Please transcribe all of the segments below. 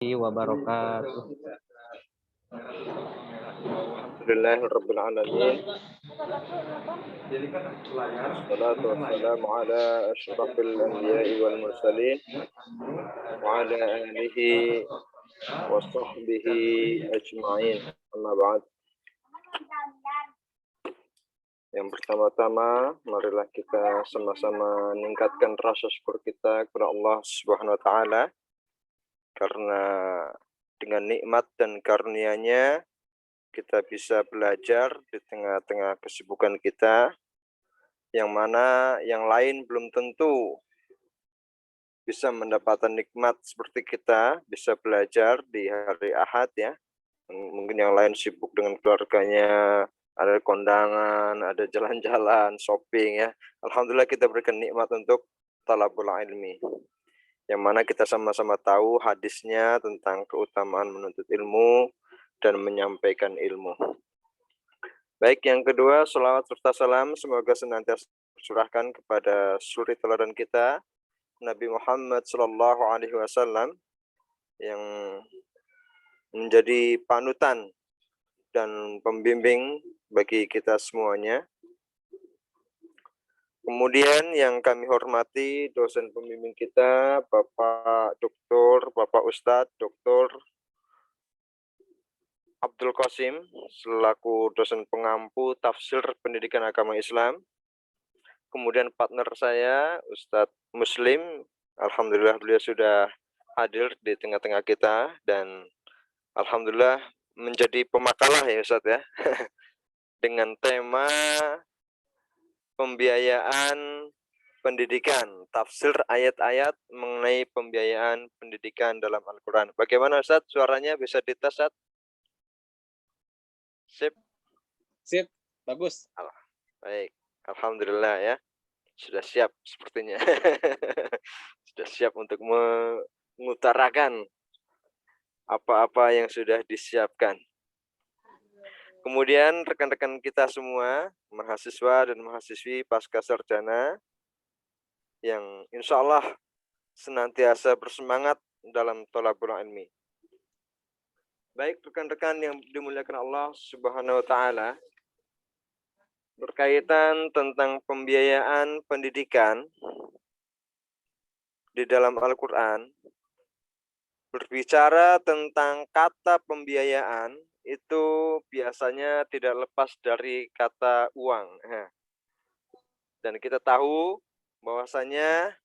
wabarakatuh. Alhamdulillahirabbil alamin. Wassalatu wassalamu ala asyrafil anbiya'i wal mursalin wa ala alihi wa sahbihi ajma'in. Amma ba'd. Yang pertama-tama, marilah kita sama-sama meningkatkan rasa syukur kita kepada Allah Subhanahu wa taala karena dengan nikmat dan karunia-Nya kita bisa belajar di tengah-tengah kesibukan kita, yang mana yang lain belum tentu bisa mendapatkan nikmat seperti kita bisa belajar di hari Ahad ya. Mungkin yang lain sibuk dengan keluarganya, ada kondangan, ada jalan-jalan, shopping ya. Alhamdulillah kita berikan nikmat untuk talabul ilmi, yang mana kita sama-sama tahu hadisnya tentang keutamaan menuntut ilmu dan menyampaikan ilmu. Baik, yang kedua, sholawat serta salam semoga senantiasa tercurahkan kepada suri teladan kita, Nabi Muhammad SAW, yang menjadi panutan dan pembimbing bagi kita semuanya. Kemudian yang kami hormati dosen pembimbing kita, Bapak Dr. Bapak Ustadz Dr. Abdul Qasim selaku dosen pengampu tafsir pendidikan agama Islam. Kemudian partner saya Ustadz Muslim, alhamdulillah beliau sudah hadir di tengah-tengah kita dan alhamdulillah menjadi pemakalah ya Ustadz ya dengan tema pembiayaan pendidikan, tafsir ayat-ayat mengenai pembiayaan pendidikan dalam Al-Quran. Bagaimana Ustadz, suaranya bisa dites Ustadz? Sip, bagus. Baik, alhamdulillah ya, sudah siap sepertinya. Sudah siap untuk mengutarakan apa-apa yang sudah disiapkan. Kemudian rekan-rekan kita semua, mahasiswa dan mahasiswi pasca sarjana, yang insya Allah senantiasa bersemangat dalam thalabul ilmi. Baik rekan-rekan yang dimuliakan Allah Subhanahu wa taala, berkaitan tentang pembiayaan pendidikan di dalam Al-Qur'an, berbicara tentang kata pembiayaan itu biasanya tidak lepas dari kata uang. Dan kita tahu bahwasanya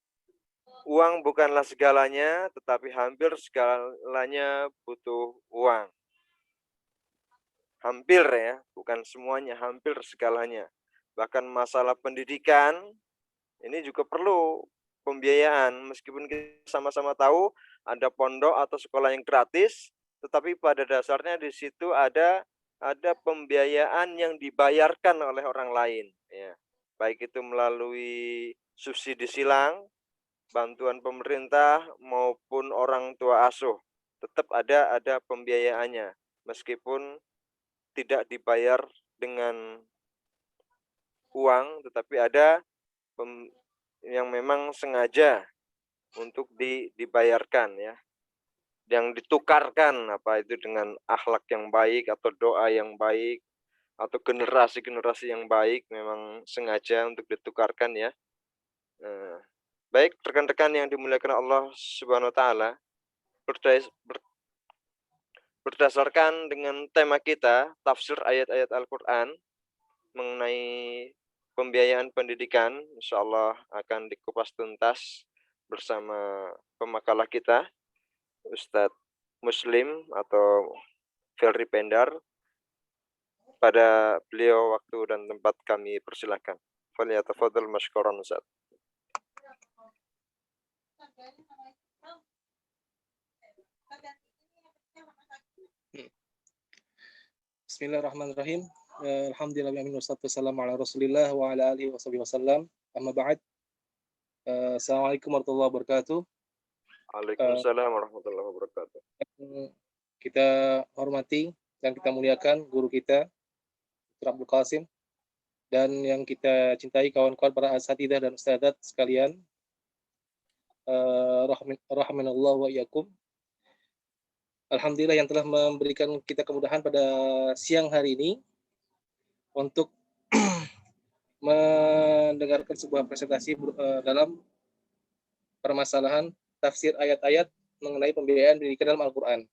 uang bukanlah segalanya, tetapi hampir segalanya butuh uang. Hampir ya, bukan semuanya, hampir segalanya. Bahkan masalah pendidikan ini juga perlu pembiayaan. Meskipun kita sama-sama tahu ada pondok atau sekolah yang gratis, tetapi pada dasarnya di situ ada pembiayaan yang dibayarkan oleh orang lain. Ya. Baik itu melalui subsidi silang, bantuan pemerintah maupun orang tua asuh, tetap ada pembiayaannya meskipun tidak dibayar dengan uang, tetapi ada yang memang sengaja untuk dibayarkan ya, yang ditukarkan apa itu dengan akhlak yang baik atau doa yang baik atau generasi-generasi yang baik, memang sengaja untuk ditukarkan ya. Baik rekan-rekan yang dimuliakan Allah Subhanahu wa taala, berdasarkan dengan tema kita, tafsir ayat-ayat Al-Quran mengenai pembiayaan pendidikan, insya Allah akan dikupas tuntas bersama pemakalah kita, Ustadz Muslim atau Felri Pendar. Pada beliau waktu dan tempat kami persilahkan. Falyatafadhal mashkuran Ustadz. Bismillahirrahmanirrahim. Alhamdulillah wassalatu wassalamu ala Rasulillah wa ala alihi wasallam. Amma ba'd. Assalamualaikum warahmatullahi wabarakatuh. Waalaikumsalam warahmatullahi wabarakatuh. Kita hormati dan kita muliakan guru kita, Dr. Abdul Qasim, dan yang kita cintai kawan-kawan para asatidzah dan ustadzat sekalian. Rahimanallahu wa iyyakum. Alhamdulillah yang telah memberikan kita kemudahan pada siang hari ini untuk mendengarkan sebuah presentasi dalam permasalahan tafsir ayat-ayat mengenai pembiayaan pendidikan dalam Al-Quran.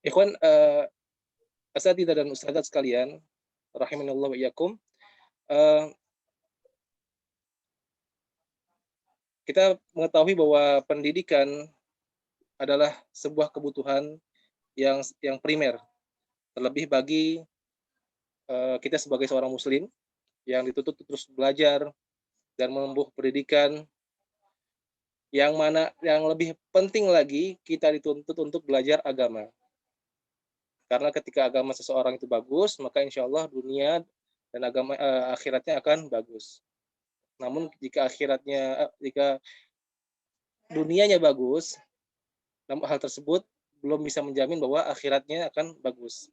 Ikhwan, asatidzah dan ustadzat sekalian, rahimanallahu wa iyyakum, kita mengetahui bahwa pendidikan adalah sebuah kebutuhan yang primer, terlebih bagi kita sebagai seorang muslim yang dituntut terus belajar dan menempuh pendidikan, yang mana yang lebih penting lagi kita dituntut untuk belajar agama. Karena ketika agama seseorang itu bagus, maka insya Allah dunia dan akhiratnya akan bagus. Namun jika dunianya bagus, namun hal tersebut belum bisa menjamin bahwa akhiratnya akan bagus.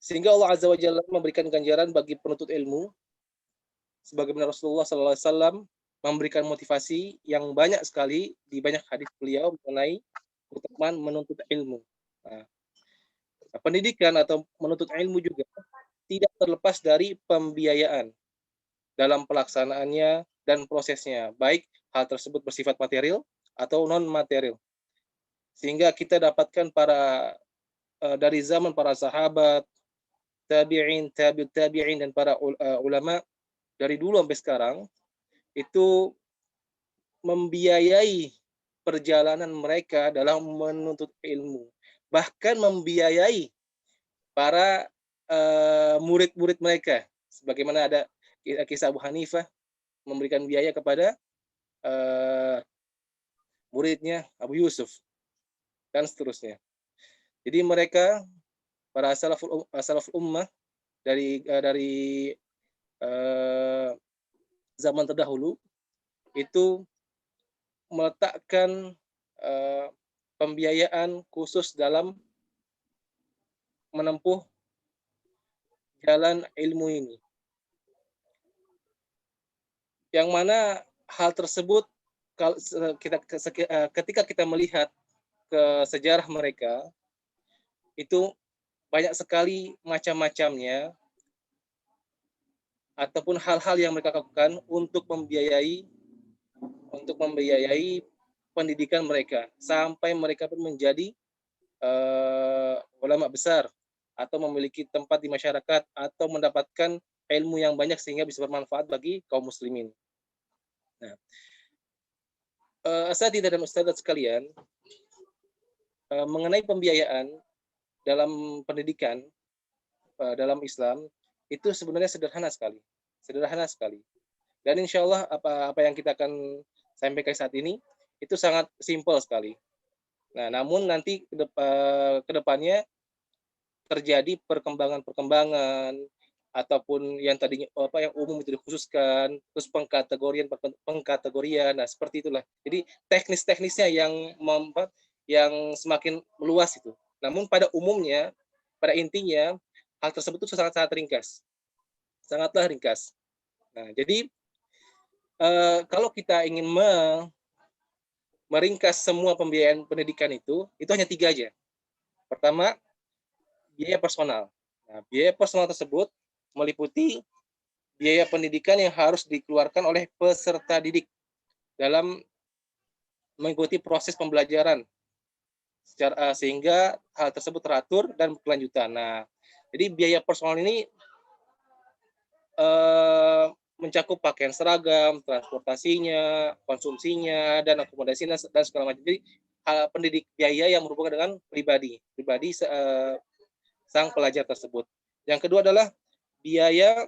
Sehingga Allah Azza wa Jalla memberikan ganjaran bagi penuntut ilmu, sebagaimana Rasulullah SAW memberikan motivasi yang banyak sekali di banyak hadis beliau mengenai keutamaan menuntut ilmu. Nah, pendidikan atau menuntut ilmu juga tidak terlepas dari pembiayaan dalam pelaksanaannya dan prosesnya, baik hal tersebut bersifat material atau non material. Sehingga kita dapatkan dari zaman para sahabat, tabi'in, tabi'ut tabi'in, dan para ulama dari dulu sampai sekarang itu membiayai perjalanan mereka dalam menuntut ilmu, bahkan membiayai para murid-murid mereka, sebagaimana ada kisah Abu Hanifah memberikan biaya kepada muridnya Abu Yusuf dan seterusnya. Jadi mereka para salaful ummah dari zaman terdahulu itu meletakkan pembiayaan khusus dalam menempuh jalan ilmu ini. Yang mana hal tersebut ketika kita melihat ke sejarah mereka, itu banyak sekali macam-macamnya ataupun hal-hal yang mereka lakukan untuk membiayai pendidikan mereka sampai mereka pun menjadi ulama besar atau memiliki tempat di masyarakat atau mendapatkan ilmu yang banyak sehingga bisa bermanfaat bagi kaum muslimin. Nah, asatidzah dan ustadzat sekalian, mengenai pembiayaan dalam pendidikan dalam Islam itu sebenarnya sederhana sekali. Dan insya Allah apa yang kita akan sampaikan saat ini itu sangat simpel sekali. Nah, namun nanti ke depannya terjadi perkembangan ataupun yang tadinya yang umum itu dikhususkan, terus pengkategorian, nah seperti itulah. Jadi teknisnya yang semakin meluas itu. Namun pada umumnya, pada intinya hal tersebut itu sangat ringkas, sangatlah ringkas. Nah, jadi kalau kita ingin meringkas semua pembiayaan pendidikan itu hanya 3 aja. Pertama, biaya personal. Nah, biaya personal tersebut meliputi biaya pendidikan yang harus dikeluarkan oleh peserta didik dalam mengikuti proses pembelajaran sehingga hal tersebut teratur dan berkelanjutan. Nah, jadi biaya personal ini mencakup pakaian seragam, transportasinya, konsumsinya, dan akomodasinya dan segala macam. Jadi biaya yang berhubungan dengan pribadi sang pelajar tersebut. Yang kedua adalah biaya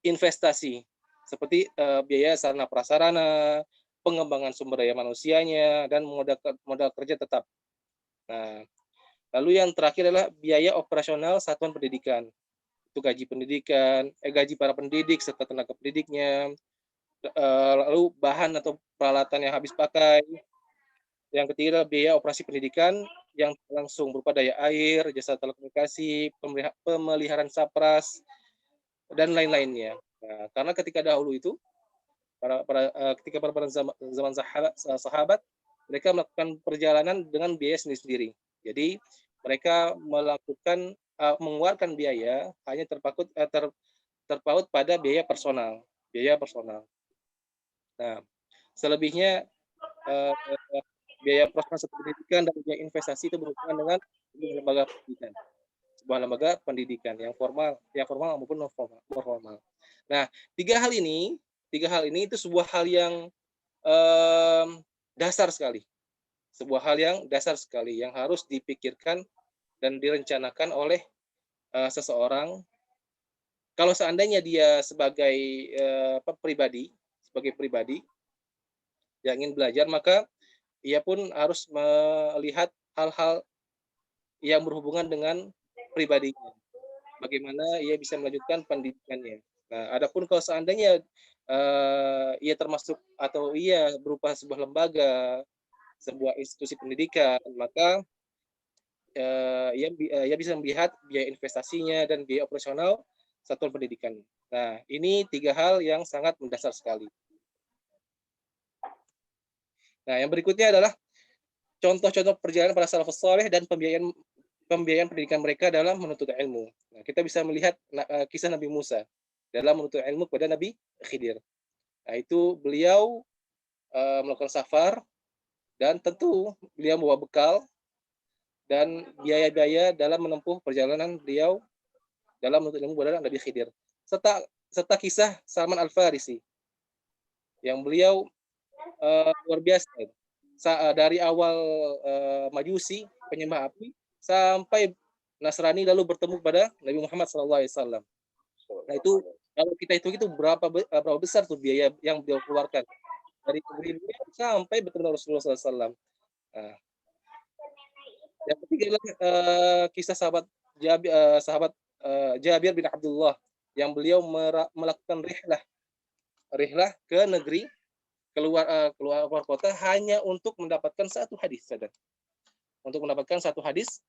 investasi seperti biaya sarana prasarana, pengembangan sumber daya manusianya, dan modal kerja tetap. Nah, lalu yang terakhir adalah biaya operasional satuan pendidikan. Itu gaji para pendidik serta tenaga pendidiknya, lalu bahan atau peralatan yang habis pakai. Yang ketiga adalah biaya operasi pendidikan yang langsung berupa daya air, jasa telekomunikasi, pemeliharaan sapras, dan lain-lainnya. Nah, karena ketika dahulu itu ketika pada zaman sahabat mereka melakukan perjalanan dengan biaya sendiri-sendiri. Jadi mereka melakukan mengeluarkan biaya hanya terpaut pada biaya personal. Nah, selebihnya eh, biaya proses pendidikan dan biaya investasi itu berhubungan dengan lembaga pendidikan, sebuah lembaga pendidikan yang formal maupun non formal. Nah, tiga hal ini itu sebuah hal yang dasar sekali, yang harus dipikirkan dan direncanakan oleh seseorang. Kalau seandainya dia sebagai pribadi yang ingin belajar, maka ia pun harus melihat hal-hal yang berhubungan dengan pribadinya. Bagaimana ia bisa melanjutkan pendidikannya. Nah, adapun kalau seandainya ia termasuk atau ia berupa sebuah lembaga, sebuah institusi pendidikan, maka ia bisa melihat biaya investasinya dan biaya operasional satuan pendidikan. Nah, ini tiga hal yang sangat mendasar sekali. Nah, yang berikutnya adalah contoh-contoh perjalanan para salafus saleh dan pembiayaan pendidikan mereka dalam menuntut ilmu. Nah, kita bisa melihat kisah Nabi Musa dalam menuntut ilmu kepada Nabi Khidir. Nah, itu beliau melakukan safar dan tentu beliau membawa bekal dan biaya-biaya dalam menempuh perjalanan beliau dalam menuntut ilmu kepada Nabi Khidir. Serta kisah Salman Al-Farisi yang beliau luar biasa. Dari awal Majusi, penyembah api, sampai Nasrani lalu bertemu pada Nabi Muhammad SAW. Nah, itu kalau kita hitung itu berapa besar tuh biaya yang beliau keluarkan dari negeri beliau sampai bertemu Rasulullah SAW. Nah, yang ketiga adalah kisah sahabat Jabir bin Abdullah yang beliau melakukan rihlah ke negeri keluar kota hanya untuk mendapatkan satu hadis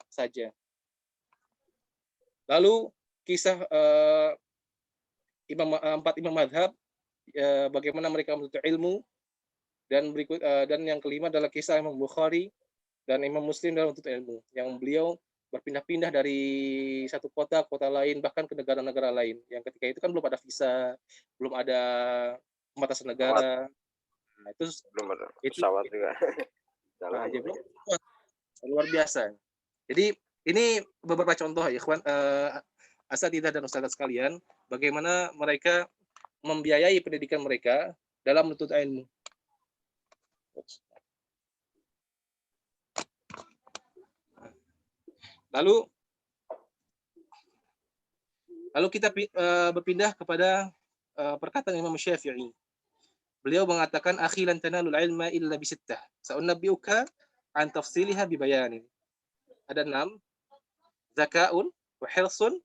saja. Lalu kisah empat imam madhab, bagaimana mereka menuntut ilmu, dan yang kelima adalah kisah Imam Bukhari dan Imam Muslim dalam menuntut ilmu, yang beliau berpindah-pindah dari satu kota ke kota lain, bahkan ke negara-negara lain. Yang ketika itu kan belum ada visa, belum ada pembatasan negara. Nah, itu belum ada pesawat juga. Nah, jadi luar biasa. Jadi ini beberapa contoh ya, ikhwan, asatidzah dan ustadzah sekalian, bagaimana mereka membiayai pendidikan mereka dalam menuntut ilmu. Lalu kita berpindah kepada perkataan Imam Syafi'i. Beliau mengatakan, akhi lan tanalul ilma illa bisittah. Sa'unabbi'uka an tafsiliha bibayanin. Ada 6. Zakaun, wa hirsun,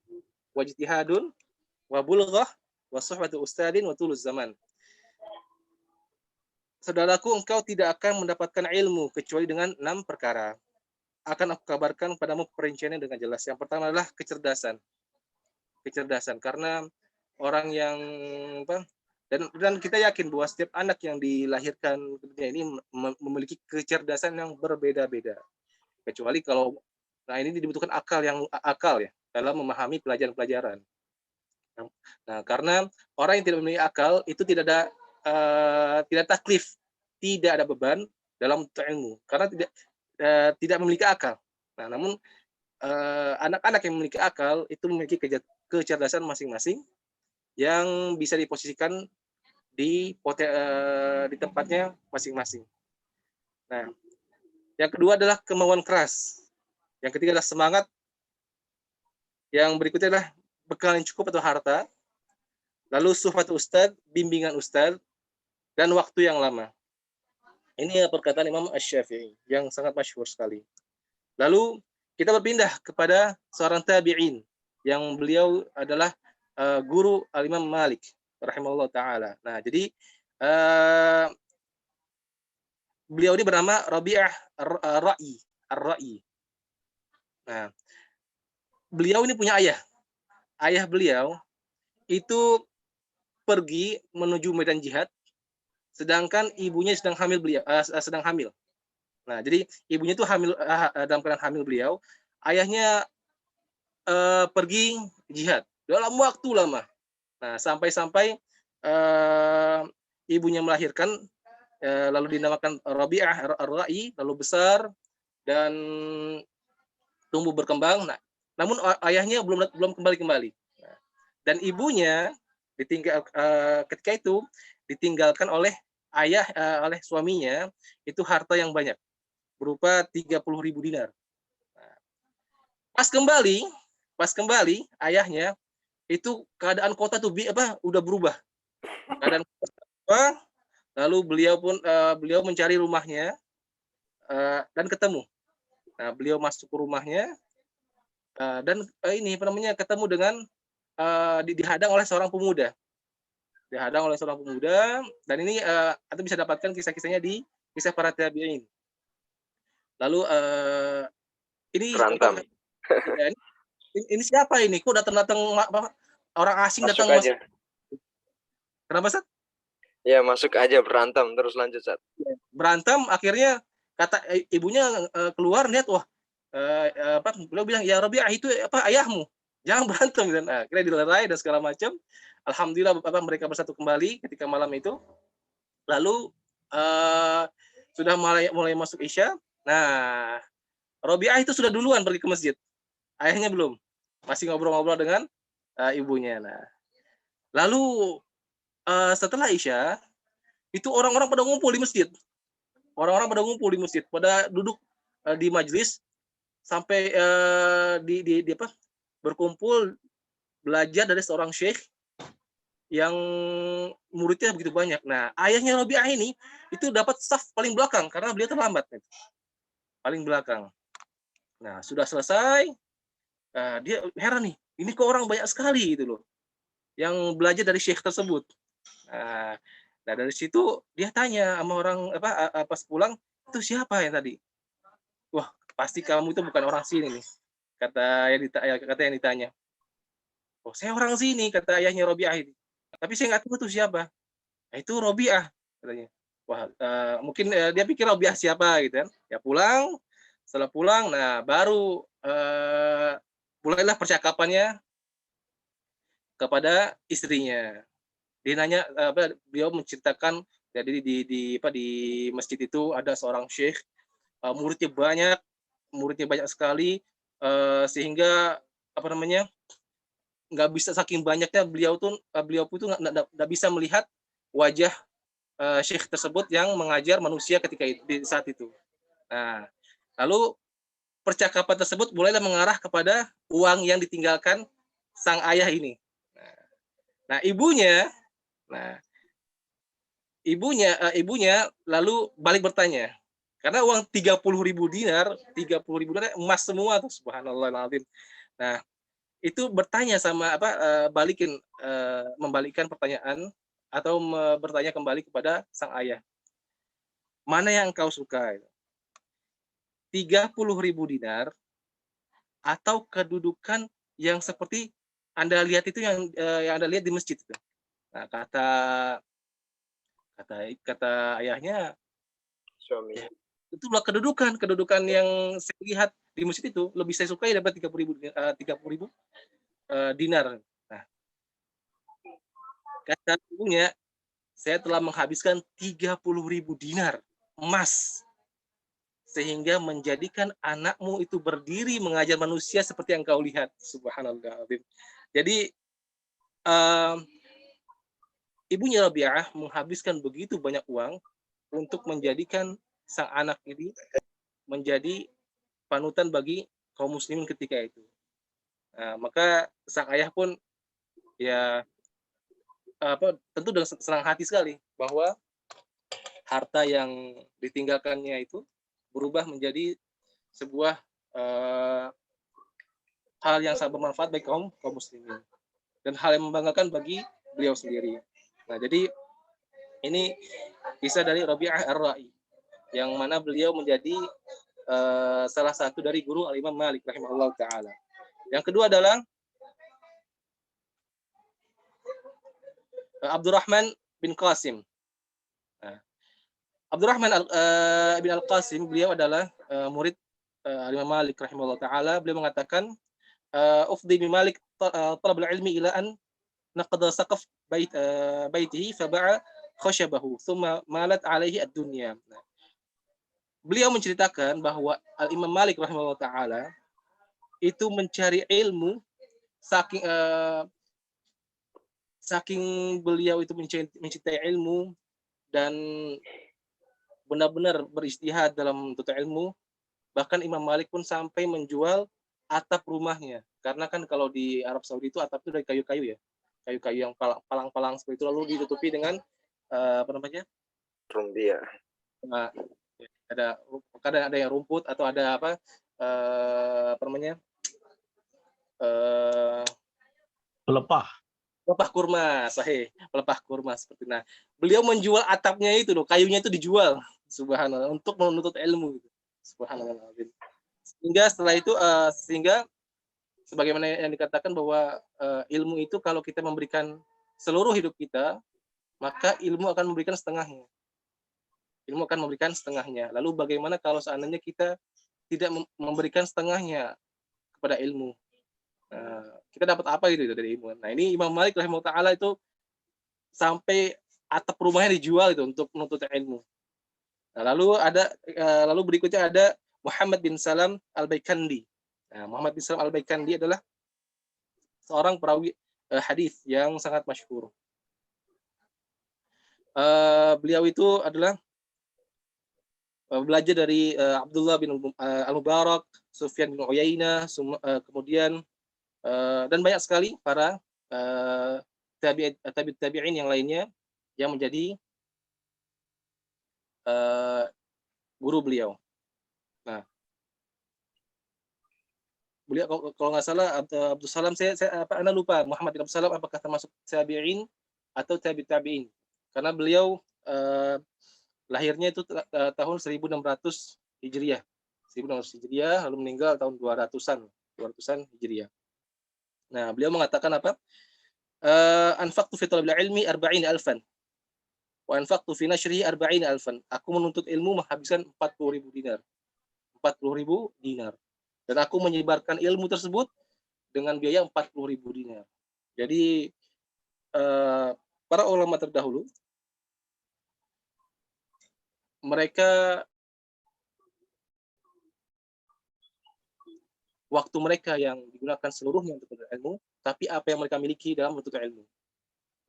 wa ijtihadun, wa bulghah, wa suhbatu ustadin, wa tuluz zaman. Saudaraku, engkau tidak akan mendapatkan ilmu kecuali dengan 6 perkara. Akan aku kabarkan padamu perinciannya dengan jelas. Yang pertama adalah kecerdasan, karena orang yang dan kita yakin bahwa setiap anak yang dilahirkan ke dunia ini memiliki kecerdasan yang berbeda-beda. Kecuali kalau ini dibutuhkan akal ya dalam memahami pelajaran-pelajaran. Nah, karena orang yang tidak memiliki akal itu tidak ada taklif, tidak ada beban dalam ilmu karena tidak memiliki akal. Nah, namun anak-anak yang memiliki akal itu memiliki kecerdasan masing-masing yang bisa diposisikan di tempatnya masing-masing. Nah, yang kedua adalah kemauan keras. Yang ketiga adalah semangat. Yang berikutnya adalah bekal yang cukup atau harta. Lalu suhbat ustadz, bimbingan ustadz, dan waktu yang lama. Ini perkataan Imam Asy-Syafi'i yang sangat masyhur sekali. Lalu kita berpindah kepada seorang tabi'in yang beliau adalah guru Al-Imam Malik rahimahullah ta'ala. Nah, jadi beliau ini bernama Rabi'ah Ar-Ra'i. Nah, beliau ini punya ayah. Ayah beliau itu pergi menuju medan jihad, sedangkan ibunya sedang hamil Nah, jadi ibunya itu hamil dalam keadaan hamil beliau, ayahnya pergi jihad dalam waktu lama. Nah, sampai-sampai ibunya melahirkan, lalu dinamakan Rabi'ah Ar-Ra'i, lalu besar dan tumbuh berkembang. Nah, namun ayahnya belum kembali. Nah, dan ibunya ketika itu ditinggalkan oleh oleh suaminya itu harta yang banyak berupa 30.000 dinar. Nah, pas kembali ayahnya itu keadaan kota tuh udah berubah. Keadaan kota, lalu beliau mencari rumahnya dan ketemu. Nah, beliau masuk ke rumahnya dan ini apa namanya ketemu dengan dihadang oleh seorang pemuda. Dihadang oleh seorang pemuda dan ini Anda bisa dapatkan kisah-kisahnya di kisah para tabi'in. Lalu ini Berantem. ya, ini siapa ini? Kok datang orang asing Masuk datang aja. Kenapa, Sat? Ya, masuk aja berantem. Terus lanjut, Sat. Berantem akhirnya kata ibunya keluar lihat wah beliau bilang ya Rabi'ah itu ayahmu. Jangan berantem dan akhirnya dilerai dan segala macam. Alhamdulillah mereka bersatu kembali ketika malam itu. Lalu sudah mulai masuk Isya. Nah, Rabi'ah itu sudah duluan pergi ke masjid. Ayahnya belum. Masih ngobrol-ngobrol dengan ibunya. Nah, lalu setelah Isya itu orang-orang pada ngumpul di masjid. Orang-orang pada ngumpul di masjid, pada duduk di majelis sampai di berkumpul belajar dari seorang syekh yang muridnya begitu banyak. Nah, ayahnya Rabi'ah ini itu dapat saf paling belakang karena beliau terlambat. Paling belakang. Nah, sudah selesai, dia heran nih, ini kok orang banyak sekali gitu loh yang belajar dari syekh tersebut. Nah, dari situ dia tanya sama orang pas pulang, itu siapa yang tadi? Wah, pasti kamu itu bukan orang sini nih. Kata yang ditanya. Oh, saya orang sini, kata ayahnya Robiah ini. Tapi saya nggak tahu itu siapa. Nah, itu Robiah, katanya. Wah, mungkin dia pikir Robiah siapa gitu kan. Ya pulang, setelah pulang, nah baru mulailah percakapannya kepada istrinya. Dia nanya, beliau menceritakan jadi di masjid itu ada seorang syekh, muridnya banyak sekali, sehingga apa namanya nggak bisa saking banyaknya beliau pun nggak bisa melihat wajah syekh tersebut yang mengajar manusia ketika itu, di saat itu. Nah, lalu percakapan tersebut mulailah mengarah kepada uang yang ditinggalkan sang ayah ini. Nah, nah ibunya lalu balik bertanya, karena uang 30.000 dinar, 30.000 dinar emas semua tuh, subhanallah alazim. Nah, itu bertanya sama membalikkan pertanyaan atau bertanya kembali kepada sang ayah. Mana yang engkau suka? 30.000 dinar atau kedudukan yang seperti Anda lihat itu yang Anda lihat di masjid itu. Nah, kata ayahnya, Suami. ya, itulah kedudukan yang saya lihat di masjid itu lebih saya sukai daripada 30.000 dinar. Nah, kata ibunya, saya telah menghabiskan 30.000 dinar emas sehingga menjadikan anakmu itu berdiri mengajar manusia seperti yang kau lihat. Subhanallah. Jadi ibunya Rabi'ah menghabiskan begitu banyak uang untuk menjadikan sang anak ini menjadi panutan bagi kaum muslimin ketika itu. Nah, maka sang ayah pun ya tentu dengan senang hati sekali bahwa harta yang ditinggalkannya itu berubah menjadi sebuah hal yang sangat bermanfaat bagi kaum muslimin dan hal yang membanggakan bagi beliau sendiri. Nah, jadi ini kisah dari Rabi'ah Ar-Ra'i yang mana beliau menjadi salah satu dari guru Al-Imam Malik rahimahullah taala. Yang kedua adalah Abdurrahman bin Qasim. Nah, Abdurrahman bin Al-Qasim, beliau adalah murid Imam Malik rahimahullah taala. Beliau mengatakan, ufdi bi Malik talab al-ilmi ila an naqada saqaf baitihi faba'a khashabahu thumma malat alaihi ad-dunya. Nah, beliau menceritakan bahwa Al-Imam Malik rahimahullah taala itu mencari ilmu saking saking beliau itu mencintai ilmu dan benar-benar beristihad dalam menuntut ilmu. Bahkan Imam Malik pun sampai menjual atap rumahnya. Karena kan kalau di Arab Saudi itu atap itu dari kayu-kayu ya. Kayu-kayu yang palang-palang seperti itu, lalu ditutupi dengan apa namanya? Rumbia. Nah, ada kadang ada yang rumput atau ada apa namanya? Pelepah. Pelepah kurma, sahih. Pelepah kurma seperti. Nah, beliau menjual atapnya itu loh, kayunya itu dijual. Subhanallah, untuk menuntut ilmu. Subhanallah. Sehingga setelah itu sehingga sebagaimana yang dikatakan bahwa ilmu itu kalau kita memberikan seluruh hidup kita, maka ilmu akan memberikan setengahnya. Ilmu akan memberikan setengahnya. Lalu bagaimana kalau seandainya kita tidak memberikan setengahnya kepada ilmu? Kita dapat apa gitu dari ilmu? Nah, ini Imam Malik rahimahullah taala itu sampai atap rumahnya dijual itu untuk menuntut ilmu. Nah, lalu berikutnya ada Muhammad bin Salam Al-Baikandi. Nah, Muhammad bin Salam Al-Baikandi adalah seorang perawi hadis yang sangat masyhur. Beliau itu adalah belajar dari Abdullah bin Al-Mubarak, Sufyan bin Uyainah, kemudian dan banyak sekali para tabi'in yang lainnya yang menjadi guru beliau. Nah, beliau kalau nggak salah Abdul Salam, Anda lupa Muhammad bin Abdul Salam apakah termasuk tabi'in atau tabi'in? Karena beliau lahirnya itu tahun 1600 Hijriah. 1600 Hijriah, lalu meninggal tahun 200-an Hijriah. Nah, beliau mengatakan apa? Anfaqtu fi talabil ilmi 40.000 wa anfaqtu fi nashrihi 40.000. Aku menuntut ilmu menghabiskan 40.000 dinar. 40.000 dinar. Dan aku menyebarkan ilmu tersebut dengan biaya 40.000 dinar. Jadi para ulama terdahulu mereka waktu mereka yang digunakan seluruhnya untuk menuntut ilmu, tapi apa yang mereka miliki dalam menuntut ilmu.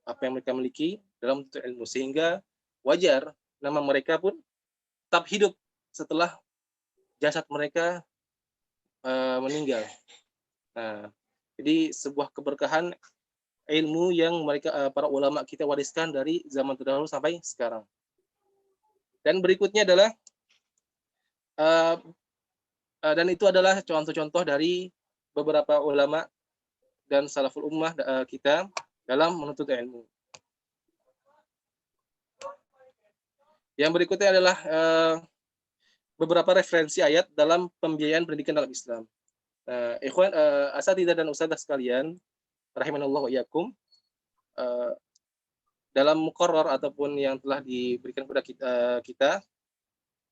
Apa yang mereka miliki dalam menuntut ilmu. Sehingga wajar nama mereka pun tetap hidup setelah jasad mereka meninggal. Nah, jadi sebuah keberkahan ilmu yang mereka para ulama kita wariskan dari zaman terdahulu sampai sekarang. Dan berikutnya adalah dan itu adalah contoh-contoh dari beberapa ulama dan salaful ummah kita dalam menuntut ilmu. Yang berikutnya adalah beberapa referensi ayat dalam pembiayaan pendidikan dalam Islam. Ikhwan, asatidzah dan ustadzah sekalian, rahimanallahu wa iyyakum, dalam muqarrar ataupun yang telah diberikan kepada kita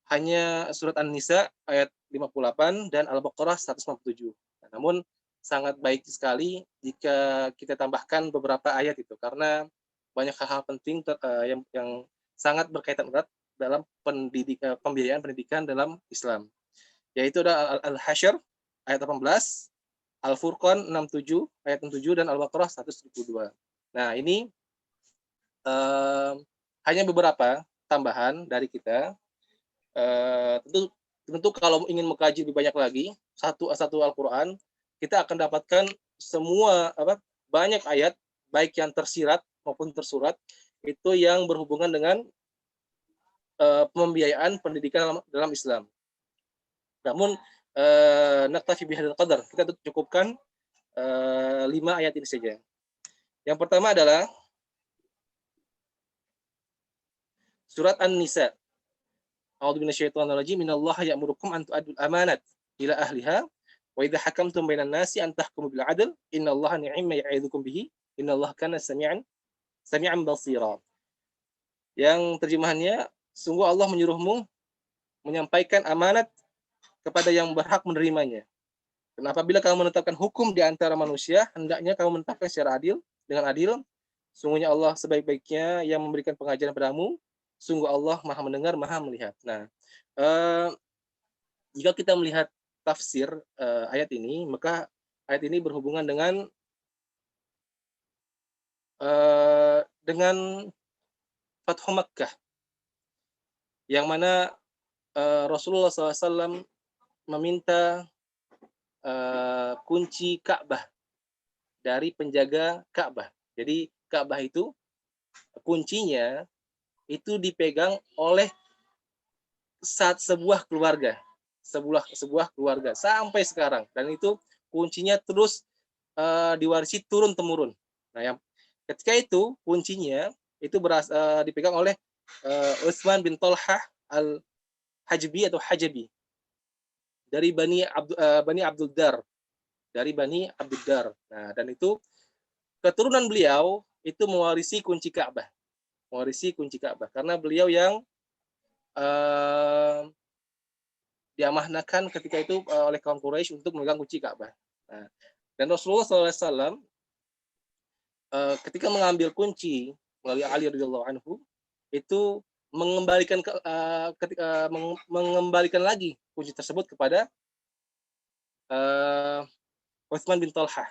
hanya surat An-Nisa ayat 58 dan Al-Baqarah 157. Namun sangat baik sekali jika kita tambahkan beberapa ayat itu karena banyak hal-hal penting yang sangat berkaitan erat dalam pembiayaan pendidikan dalam Islam. Yaitu ada Al-Hasyr ayat 18, Al-Furqan 67 ayat 7 dan Al-Baqarah 172. Nah, ini hanya beberapa tambahan dari kita. Tentu kalau ingin mengkaji lebih banyak lagi satu Al-Quran, kita akan dapatkan semua banyak ayat baik yang tersirat maupun tersurat itu yang berhubungan dengan pembiayaan pendidikan dalam Islam. Namun naktafi bihadzal qadar, kita cukupkan 5 ayat ini saja. Yang pertama adalah surat An-Nisa. A'udzu minasyaitonir rajim. Innallaha ya'murukum an tu'addul amanat ila ahliha wa idza hakamtum bainan nasi an tahkumu bil 'adl. Innallaha ni'ma ya'idzukum bihi. Innallaha kana sami'an basira. Yang terjemahannya, sungguh Allah menyuruhmu menyampaikan amanat kepada yang berhak menerimanya. Dan apabila kamu menetapkan hukum di antara manusia, hendaknya kamu menetapkan secara adil, dengan adil. Sungguhnya Allah sebaik-baiknya yang memberikan pengajaran padamu. Sungguh Allah Maha mendengar, Maha melihat. Nah, jika kita melihat tafsir ayat ini, maka ayat ini berhubungan dengan Fathu Makkah, yang mana Rasulullah SAW meminta kunci Ka'bah dari penjaga Ka'bah. Jadi Ka'bah itu kuncinya itu dipegang oleh sebuah keluarga, sebuah keluarga sampai sekarang, dan itu kuncinya terus diwarisi turun temurun. Nah, yang ketika itu kuncinya itu dipegang oleh Utsman bin Talhah al-Hajbi atau Hajabi dari Bani Abdul Dar, dari Bani Abdul Dar. Nah, dan itu keturunan beliau itu mewarisi kunci Ka'bah, karena beliau yang diamanahkan ketika itu oleh kaum Quraisy untuk memegang kunci Ka'bah. Nah, dan Rasulullah SAW ketika mengambil kunci melalui Ali radhiyallahu anhu itu mengembalikan lagi kunci tersebut kepada Utsman bin Talhah.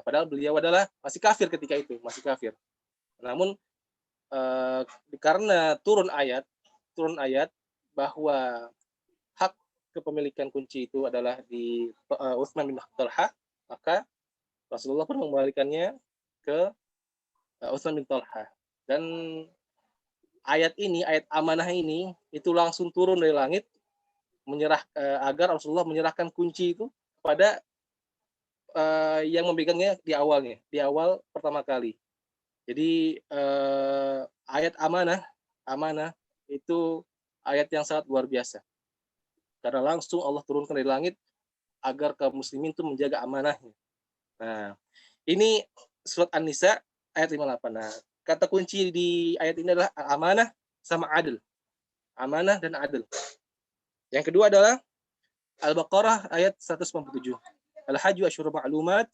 Padahal beliau adalah masih kafir ketika itu, masih kafir. Namun karena turun ayat bahwa hak kepemilikan kunci itu adalah di Utsman bin Talhah, maka Rasulullah pun mengembalikannya ke Utsman bin Talhah. Dan ayat amanah ini itu langsung turun dari langit agar Rasulullah menyerahkan kunci itu kepada yang memegangnya di awal pertama kali. Jadi ayat amanah itu ayat yang sangat luar biasa. Karena langsung Allah turunkan dari langit agar kaum muslimin itu menjaga amanahnya. Nah, ini surat An-Nisa ayat 58. Nah, kata kunci di ayat ini adalah amanah sama adil. Amanah dan adil. Yang kedua adalah Al-Baqarah ayat 197. Al-Hajju asyhurun ma'lumat,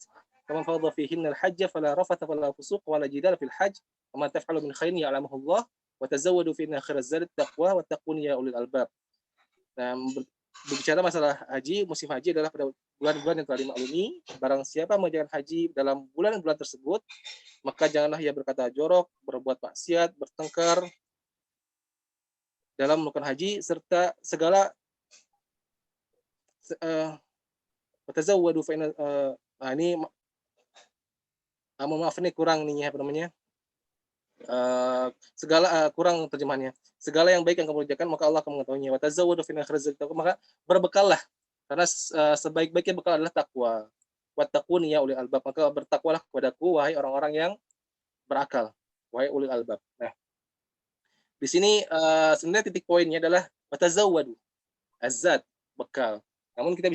faman farada fihinna al-hajja fala rafatha wala fusuq wala jidala fil hajj, wa ma taf'alu min khairin ya'lamuhu Allah, wa tazawwadu fa inna khairaz zadi taqwa wattaquni ya ulil albab. Nah, berbicara masalah haji, musim haji adalah pada bulan-bulan yang telah dimaklumi. Barang siapa menjalankan haji dalam bulan-bulan tersebut, maka janganlah ia berkata jorok, berbuat maksiat, bertengkar dalam melakukan haji, serta segala tazawwadu fa inna ini maaf ini kurang nih apa namanya? Kurang terjemahannya. Segala yang baik yang kamu kerjakan maka Allah akan mengetahuinya. Wa tazawwadu fa inna khairaz zadi taqwa, maka berbekallah karena sebaik-baiknya bekal adalah takwa. Wattaquni ya ulil albab, maka bertakwalah kepadaku wahai orang-orang yang berakal, wahai ulil albab. Nah, di sini sebenarnya titik poinnya adalah watazawwadu, azad, bekal. Namun kita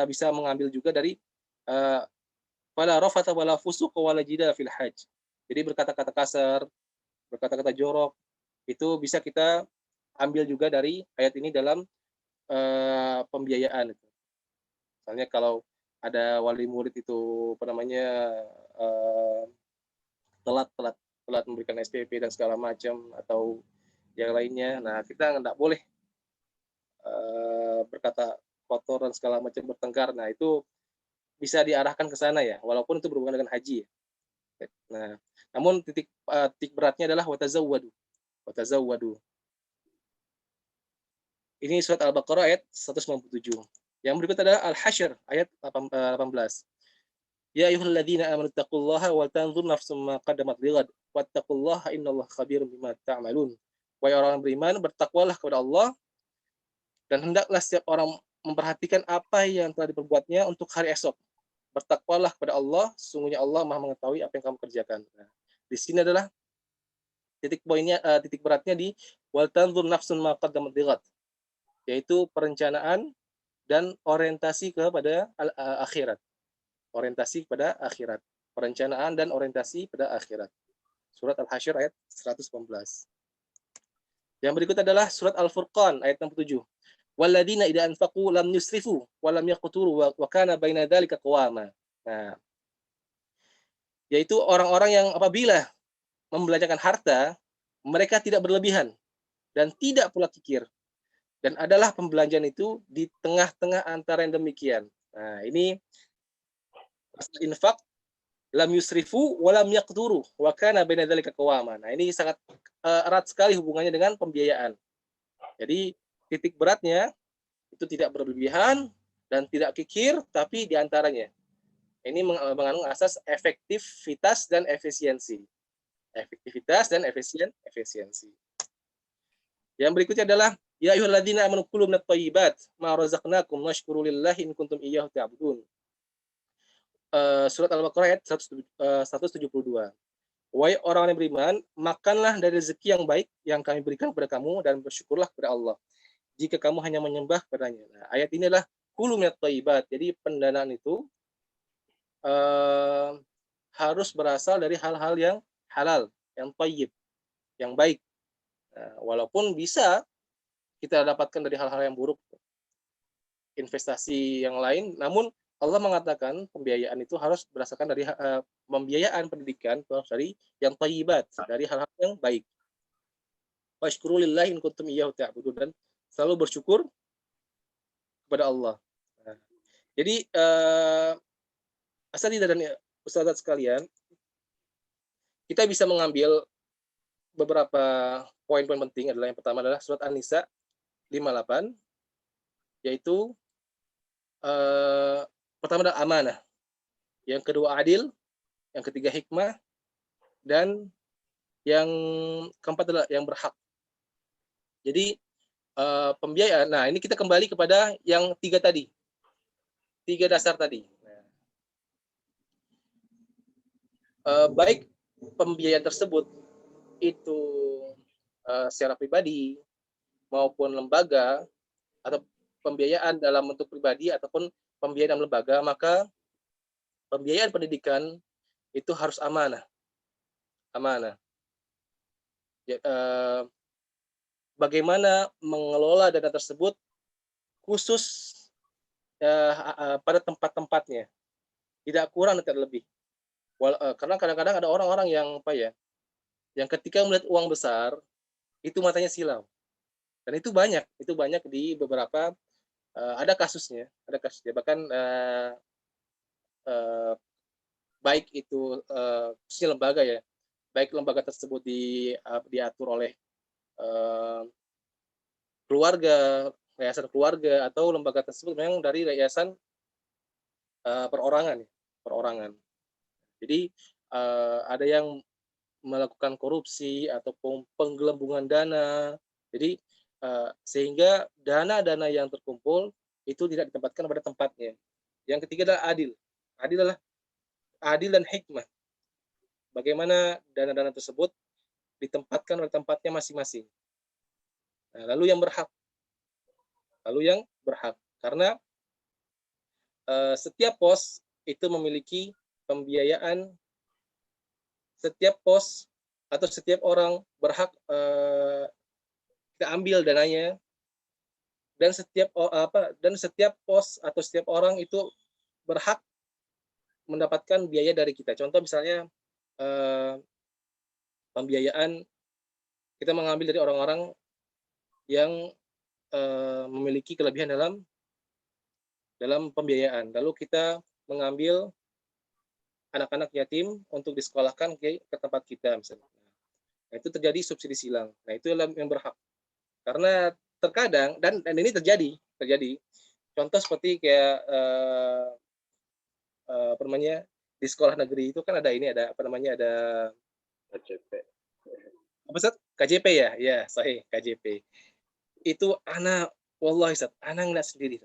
bisa mengambil juga dari fala rafata wala fusuq wala jidal fil hajj. Jadi berkata-kata kasar, berkata-kata jorok itu bisa kita ambil juga dari ayat ini dalam pembiayaan. Misalnya kalau ada wali murid itu telat memberikan SPP dan segala macam atau yang lainnya. Nah, kita nggak boleh berkata kotor dan segala macam, bertengkar. Nah, itu bisa diarahkan ke sana ya, walaupun itu berhubungan dengan haji. Nah, namun titik beratnya adalah watazawwadu. Ini surat Al-Baqarah ayat 197. Yang berikut adalah Al-Hasyr ayat 18. Ya ayyuhalladzina amanu taqullaha wal tanzur nafsum ma qaddamat lighad wattaqullaha innallaha khabirum bima ta'malun. Wahai orang beriman, bertakwalah kepada Allah dan hendaklah setiap orang memperhatikan apa yang telah diperbuatnya untuk hari esok. Bertakwalah kepada Allah, sungguhnya Allah Maha mengetahui apa yang kamu kerjakan. Nah, di sini adalah titik beratnya di wal tanzur nafsun ma qaddamat lighad, yaitu perencanaan dan orientasi kepada akhirat. Perencanaan dan orientasi pada akhirat. Surat Al-Hasyr ayat 118. Yang berikut adalah surat Al-Furqan ayat 67. Walladzina idza anfaqu lam yusrifu wa lam yaqturu wa kana baina dzalika qawama. Nah, yaitu orang-orang yang apabila membelanjakan harta, mereka tidak berlebihan dan tidak pula kikir. Dan adalah pembelanjaan itu di tengah-tengah antara yang demikian. Nah, ini infak lam yusrifu wa lam yaqturu wa kana baina dzalika qawama. Nah, ini sangat erat sekali hubungannya dengan pembiayaan. Jadi titik beratnya itu tidak berlebihan dan tidak kikir, tapi di antaranya. Ini mengandung asas efektivitas dan efisiensi. Efektivitas dan efisiensi. Yang berikutnya adalah ya ayyuhalladzina amanu kulu minat thayyibat ma razaqnakum washkuru lillahi in kuntum iyyahu ta'budun. Surat Al-Baqarah ayat 172. Wahai orang yang beriman, makanlah dari rezeki yang baik yang kami berikan kepada kamu dan bersyukurlah kepada Allah jika kamu hanya menyembah kepadanya. Nah, ayat ini adalah kulu minat thayyibat. Jadi pendanaan itu harus berasal dari hal-hal yang halal, yang thayyib, yang baik. Nah, walaupun bisa kita dapatkan dari hal-hal yang buruk, investasi yang lain, namun Allah mengatakan pembiayaan itu harus berdasarkan dari pembiayaan pendidikan dari yang thayyibat, dari hal-hal yang baik. Washkuru lillahi in kuntum iyyahu ta'budun, dan selalu bersyukur kepada Allah. Nah, jadi asatidzah dan ustadzat sekalian, kita bisa mengambil beberapa poin-poin penting. Adalah yang pertama adalah surat An-Nisa 58, yaitu pertama adalah amanah, yang kedua adil, yang ketiga hikmah, dan yang keempat adalah yang berhak. Jadi pembiayaan, nah ini kita kembali kepada yang tiga dasar tadi. Baik pembiayaan tersebut itu secara pribadi maupun lembaga, atau pembiayaan dalam bentuk pribadi ataupun pembiayaan dalam lembaga, maka pembiayaan pendidikan itu harus amanah. Bagaimana mengelola dana tersebut khusus pada tempat-tempatnya, tidak kurang dan tidak lebih. Karena kadang-kadang ada orang-orang yang yang ketika melihat uang besar itu matanya silau, dan itu banyak di beberapa ada kasusnya bahkan baik itu khususnya lembaga ya, baik lembaga tersebut diatur oleh keluarga, yayasan keluarga, atau lembaga tersebut memang dari yayasan perorangan. Jadi ada yang melakukan korupsi ataupun penggelembungan dana. Jadi sehingga dana-dana yang terkumpul itu tidak ditempatkan pada tempatnya. Yang ketiga adalah adil. Adil adalah adil dan hikmah. Bagaimana dana-dana tersebut ditempatkan pada tempatnya masing-masing. Nah, lalu yang berhak. Karena setiap pos itu memiliki pembiayaan, setiap pos atau setiap orang berhak kita ambil dananya, dan setiap pos atau setiap orang itu berhak mendapatkan biaya dari kita. Contoh misalnya pembiayaan kita mengambil dari orang-orang yang memiliki kelebihan dalam pembiayaan. Lalu kita mengambil anak-anak yatim untuk disekolahkan ke tempat kita misalnya. Nah, itu terjadi subsidi silang. Nah, itu yang berhak. Karena terkadang dan ini terjadi. Contoh seperti kayak di sekolah negeri itu kan ada KJP. KJP ya? Ya, sahih, KJP. Itu wallahi Ustaz, anak ngeliat sendiri.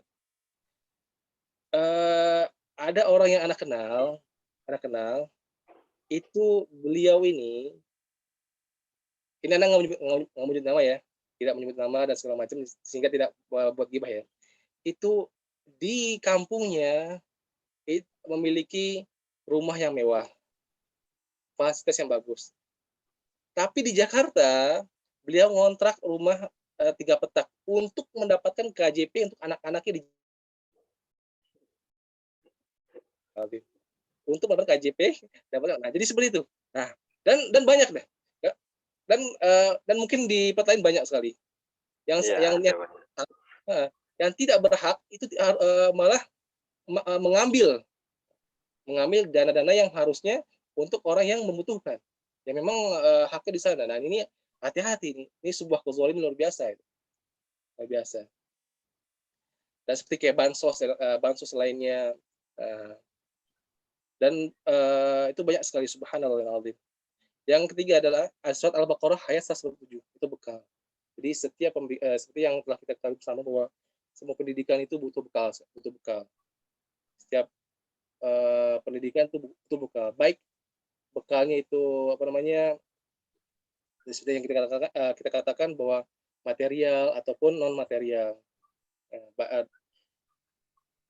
Ada orang yang anak kenal, itu beliau ini anak nggak menyebut nama ya, tidak menyebut nama dan segala macam sehingga tidak buat gibah ya. Itu di kampungnya memiliki rumah yang mewah, fasilitas yang bagus. Tapi di Jakarta beliau ngontrak rumah 3 petak untuk mendapatkan KJP untuk anak-anaknya di untuk mendapatkan KJP nah jadi seperti itu. Nah, dan banyak deh. Ya, dan mungkin di tempat lain banyak sekali. Yang Iya, yang ada yang, banyak. yang tidak berhak itu malah mengambil dana-dana yang harusnya untuk orang yang membutuhkan. Ya memang haknya di sana. Nah, ini hati-hati nih. Ini sebuah kezaliman luar biasa itu. Luar biasa. Dan seperti kayak bansos lainnya dan itu banyak sekali, subhanallah. Yang ketiga adalah surat Al-Baqarah ayat 127, itu bekal. Jadi seperti yang telah kita ketahui bersama bahwa semua pendidikan itu butuh bekal. Setiap pendidikan itu butuh bekal. Baik bekalnya itu apa namanya, seperti yang kita katakan bahwa material ataupun non material.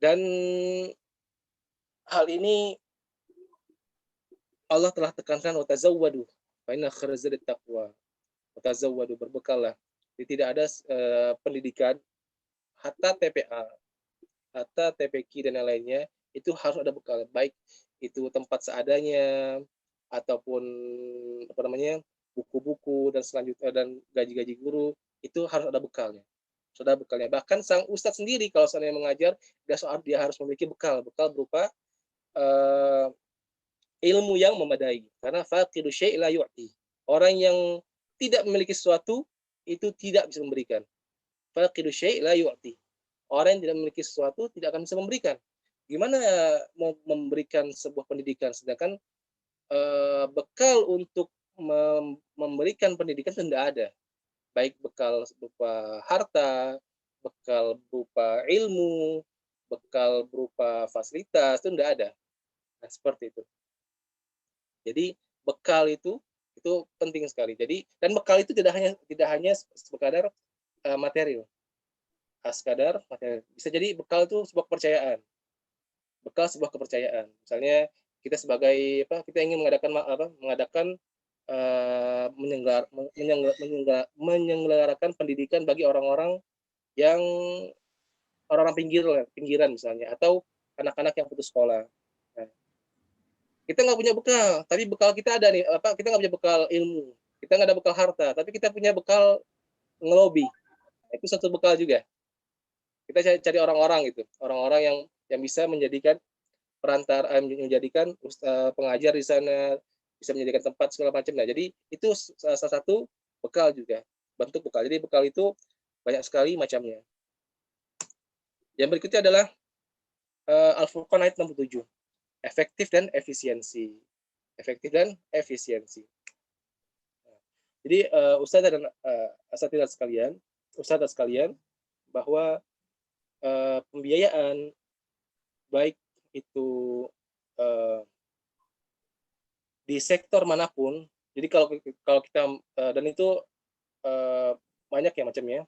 Dan hal ini Allah telah tekankan watazawwadu fa inna khairaz zadi taqwa. Watazawwadu, berbekallah. Jadi tidak ada pendidikan hatta TPA, hatta TPQ dan lainnya itu harus ada bekal, baik itu tempat seadanya ataupun apa namanya buku-buku dan selanjutnya dan gaji-gaji guru itu harus ada bekalnya. Sudah bekalnya. Bahkan sang ustadz sendiri kalau seandainya mengajar dia harus memiliki bekal berupa ilmu yang memadai. Karena faqidu syai' la yu'ti. Orang yang tidak memiliki sesuatu itu tidak bisa memberikan. Faqidu syai' la yu'ti. Orang yang tidak memiliki sesuatu tidak akan bisa memberikan. Gimana mau memberikan sebuah pendidikan sedangkan bekal untuk memberikan pendidikan itu tidak ada. Baik bekal berupa harta, bekal berupa ilmu, bekal berupa fasilitas itu tidak ada. Nah, seperti itu. Jadi bekal itu penting sekali. Jadi dan bekal itu tidak hanya sekadar material. Sekadar material. Bisa jadi bekal itu sebuah kepercayaan. Bekal sebuah kepercayaan. Misalnya kita sebagai kita ingin mengadakan menyelenggarakan pendidikan bagi orang-orang yang orang-orang pinggiran misalnya, atau anak-anak yang putus sekolah. Nah, kita nggak punya bekal, tapi bekal kita ada nih. Kita nggak punya bekal ilmu, kita nggak ada bekal harta, tapi kita punya bekal ngelobi. Itu satu bekal juga. Kita cari orang-orang gitu, orang-orang yang bisa menjadikan perantara, menjadikan pengajar di sana, bisa menjadikan tempat segala macam. Nah, jadi itu salah satu bekal juga, bentuk bekal. Jadi bekal itu banyak sekali macamnya. Yang berikutnya adalah Al-Furqan ayat 67. Efektif dan efisiensi. Efektif dan efisiensi. Jadi Ustaz dan asatidzah sekalian, bahwa pembiayaan baik itu di sektor manapun. Jadi kalau kita dan itu banyak ya macamnya.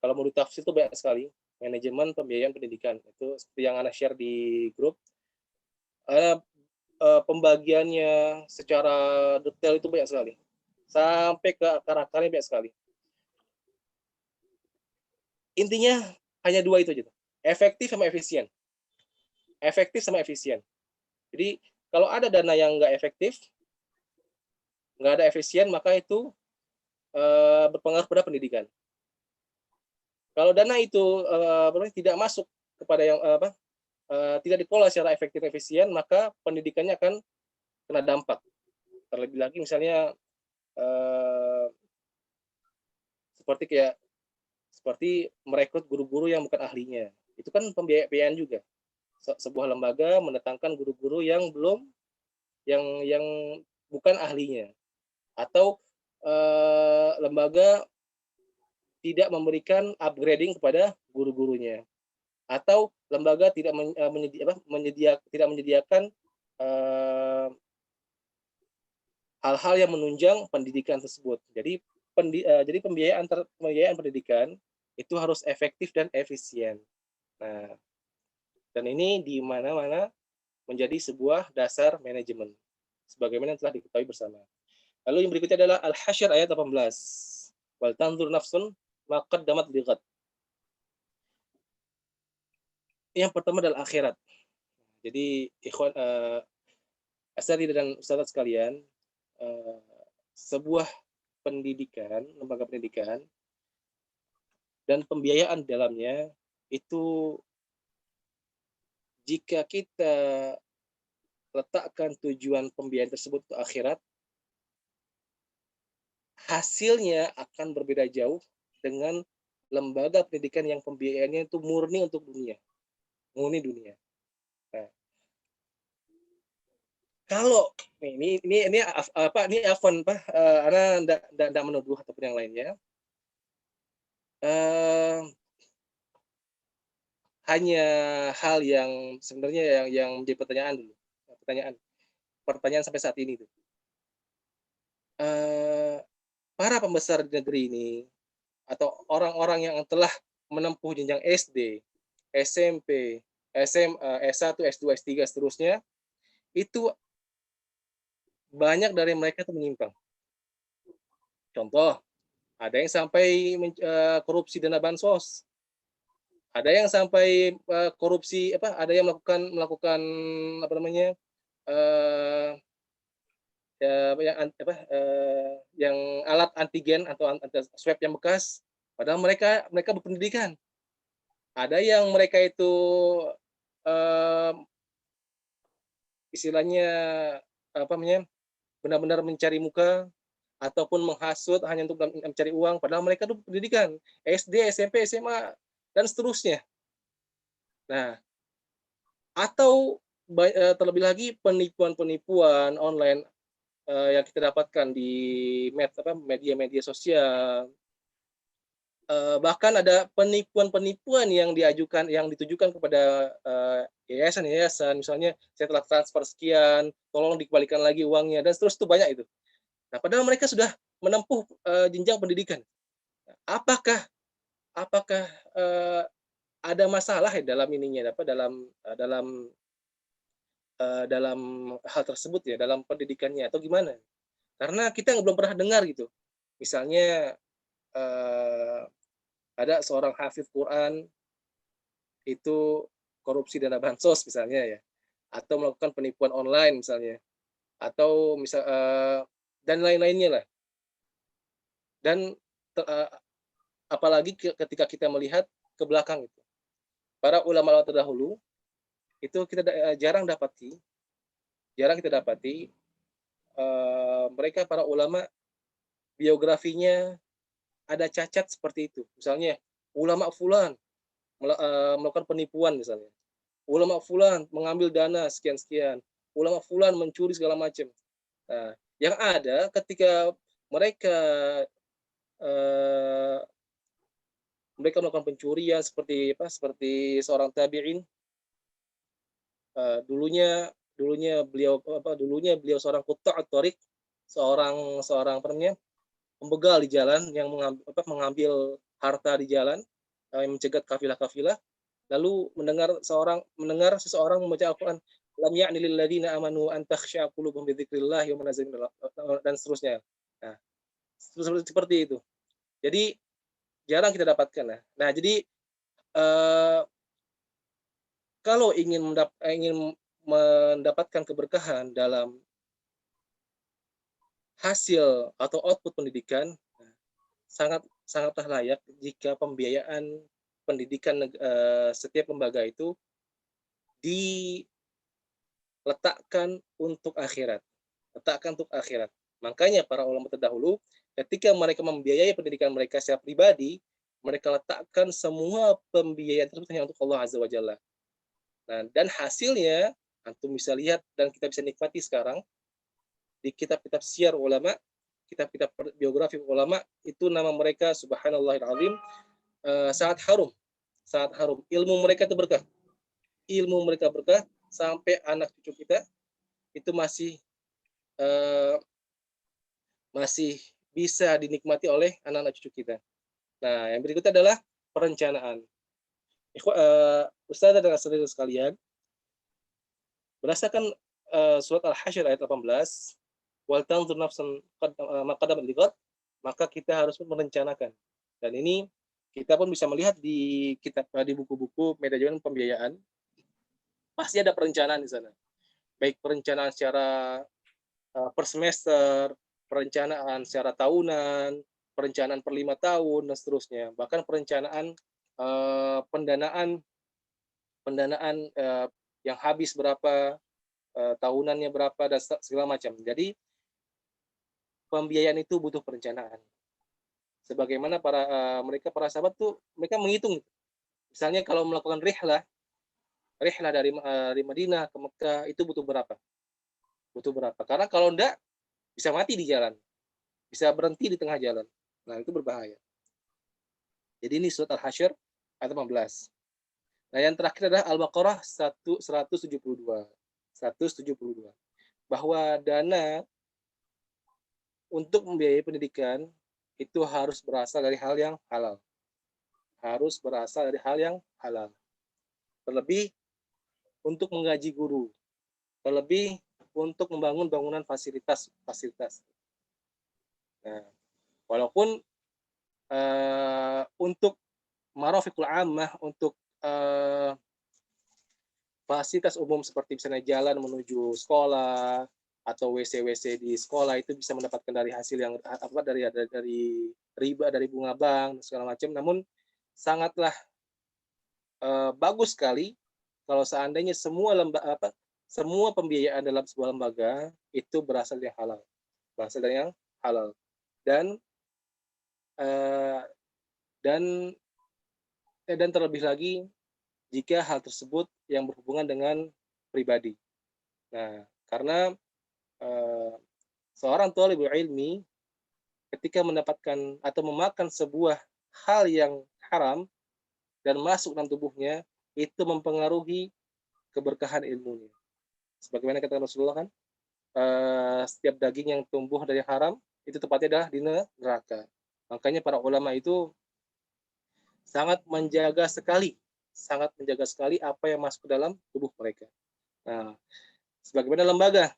Kalau mau ditafsir itu banyak sekali. Manajemen pembiayaan pendidikan itu seperti yang Ana share di grup. Pembagiannya secara detail itu banyak sekali. Sampai ke akar-akarnya banyak sekali. Intinya hanya dua itu aja. Efektif sama efisien. Efektif sama efisien. Jadi kalau ada dana yang nggak efektif, nggak ada efisien, maka itu berpengaruh pada pendidikan. Kalau dana itu tidak masuk kepada yang tidak dikelola secara efektif efisien, maka pendidikannya akan kena dampak. Terlebih lagi misalnya seperti merekrut guru-guru yang bukan ahlinya. Itu kan pembiayaan juga. Sebuah lembaga mendatangkan guru-guru yang bukan ahlinya, atau lembaga tidak memberikan upgrading kepada guru-gurunya, atau lembaga tidak menyediakan hal-hal yang menunjang pendidikan tersebut. Jadi pembiayaan pendidikan itu harus efektif dan efisien. Nah, dan ini di mana-mana menjadi sebuah dasar manajemen, sebagaimana yang telah diketahui bersama. Lalu yang berikutnya adalah Al-Hasyr ayat 18. Wal tanzur nafsun ma qaddamat lighad. Yang pertama adalah akhirat. Jadi ikhwan asatidz dan ustadzat sekalian, sebuah pendidikan, lembaga pendidikan dan pembiayaan di dalamnya itu jika kita letakkan tujuan pembiayaan tersebut ke akhirat, hasilnya akan berbeda jauh dengan lembaga pendidikan yang pembiayaannya itu murni untuk dunia, murni dunia. Nah, kalau ini Afwan Pak, Ana tidak menuduh ataupun yang lainnya. Hanya hal yang sebenarnya yang menjadi pertanyaan dulu, pertanyaan sampai saat ini tuh. Para pembesar di negeri ini atau orang-orang yang telah menempuh jenjang SD, SMP, SMA, S1, S2, S3 seterusnya, itu banyak dari mereka itu menyimpang. Contoh, ada yang sampai korupsi dana bansos, ada yang sampai korupsi ada yang melakukan apa namanya yang alat antigen atau swab yang bekas, padahal mereka berpendidikan. Ada yang mereka itu istilahnya apa namanya benar-benar mencari muka ataupun menghasut hanya untuk mencari uang, padahal mereka itu pendidikan SD, SMP, SMA dan seterusnya. Nah, atau terlebih lagi penipuan online yang kita dapatkan di media-media sosial. Bahkan ada penipuan-penipuan yang ditujukan kepada yayasan-yayasan, misalnya saya telah transfer sekian, tolong dikembalikan lagi uangnya dan seterusnya, itu banyak itu. Nah, padahal mereka sudah menempuh jenjang pendidikan. Apakah ada masalah dalam ininya, dalam hal tersebut ya, dalam pendidikannya atau gimana? Karena kita belum pernah dengar gitu. Misalnya ada seorang hafiz Quran itu korupsi dana bansos misalnya ya, atau melakukan penipuan online misalnya, atau dan lain-lainnya lah. Dan apalagi ketika kita melihat ke belakang itu, para ulama terdahulu itu kita jarang kita dapati mereka para ulama biografinya ada cacat seperti itu. Misalnya ulama fulan melakukan penipuan misalnya. Ulama fulan mengambil dana sekian-sekian. Ulama fulan mencuri segala macam. Nah, yang ada ketika mereka melakukan pencurian seperti seorang tabi'in, dulunya beliau seorang qutta'ut thariq, seorang pembegal di jalan yang mengambil harta di jalan, yang mencegat kafilah-kafilah, lalu mendengar seseorang membaca Al-Qur'an, lam ya'ni lil ladzina amanu an takhsha'a qulubuhum bi dzikrillah dan seterusnya. Nah, seperti itu. Jadi jarang kita dapatkan. Nah, jadi kalau ingin mendapatkan keberkahan dalam hasil atau output pendidikan, sangatlah layak jika pembiayaan pendidikan setiap lembaga itu diletakkan untuk akhirat. Makanya para ulama terdahulu ketika mereka membiayai pendidikan mereka secara pribadi, mereka letakkan semua pembiayaan tersebut hanya untuk Allah Azza wa Jalla. Nah, dan hasilnya antum bisa lihat dan kita bisa nikmati sekarang di kitab-kitab syiar ulama, kitab-kitab biografi ulama, itu nama mereka subhanallahil azim sangat harum. Ilmu mereka itu berkah. Sampai anak cucu kita itu masih bisa dinikmati oleh anak-anak cucu kita. Nah, yang berikutnya adalah perencanaan. Ustaz dan saudara sekalian, berdasarkan surat Al-Hasyr ayat 18, wal tanzur nafsan ma qaddamat lighad, maka kita harus merencanakan. Dan ini kita pun bisa melihat di buku-buku manajemen pembiayaan, pasti ada perencanaan di sana. Baik perencanaan secara per semester, perencanaan secara tahunan, perencanaan per 5 tahun dan seterusnya. Bahkan perencanaan pendanaan yang habis berapa, tahunannya berapa dan segala macam. Jadi pembiayaan itu butuh perencanaan. Sebagaimana para sahabat tuh mereka menghitung. Misalnya kalau melakukan rihlah dari Madinah ke Mekah itu butuh berapa? Butuh berapa? Karena kalau enggak bisa mati di jalan, bisa berhenti di tengah jalan. Nah, itu berbahaya. Jadi ini surat Al-Hasyr ayat 15. Nah, yang terakhir adalah Al-Baqarah 172. Bahwa dana untuk membiayai pendidikan itu harus berasal dari hal yang halal. Harus berasal dari hal yang halal. Terlebih untuk menggaji guru. Terlebih untuk membangun bangunan fasilitas. Nah, walaupun untuk marafiqul ammah, untuk fasilitas umum seperti misalnya jalan menuju sekolah atau WC di sekolah itu bisa mendapatkan dari hasil yang dari riba, dari bunga bank segala macam. Namun sangatlah bagus sekali kalau seandainya semua pembiayaan dalam sebuah lembaga itu berasal dari yang halal. Dan terlebih lagi jika hal tersebut yang berhubungan dengan pribadi. Nah, karena seorang thalibul ilmi ketika mendapatkan atau memakan sebuah hal yang haram dan masuk dalam tubuhnya, itu mempengaruhi keberkahan ilmunya. Sebagaimana kata Rasulullah kan, setiap daging yang tumbuh dari haram itu tepatnya adalah di neraka. Makanya para ulama itu sangat menjaga sekali apa yang masuk ke dalam tubuh mereka. Nah, sebagaimana lembaga,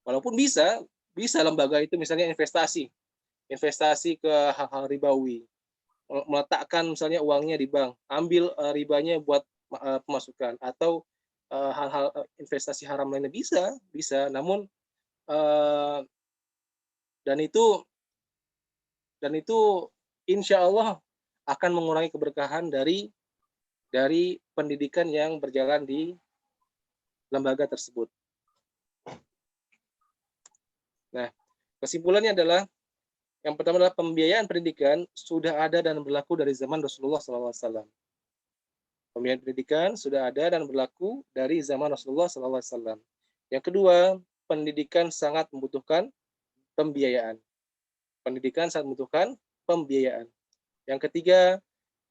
walaupun bisa lembaga itu misalnya investasi ke hal-hal ribawi, meletakkan misalnya uangnya di bank, ambil ribanya buat pemasukan, atau hal-hal investasi haram lainnya bisa, namun dan itu insya Allah akan mengurangi keberkahan dari pendidikan yang berjalan di lembaga tersebut. Nah, kesimpulannya adalah yang pertama adalah pembiayaan pendidikan sudah ada dan berlaku dari zaman Rasulullah SAW. Pembiayaan pendidikan sudah ada dan berlaku dari zaman Rasulullah SAW. Yang kedua, pendidikan sangat membutuhkan pembiayaan. Yang ketiga,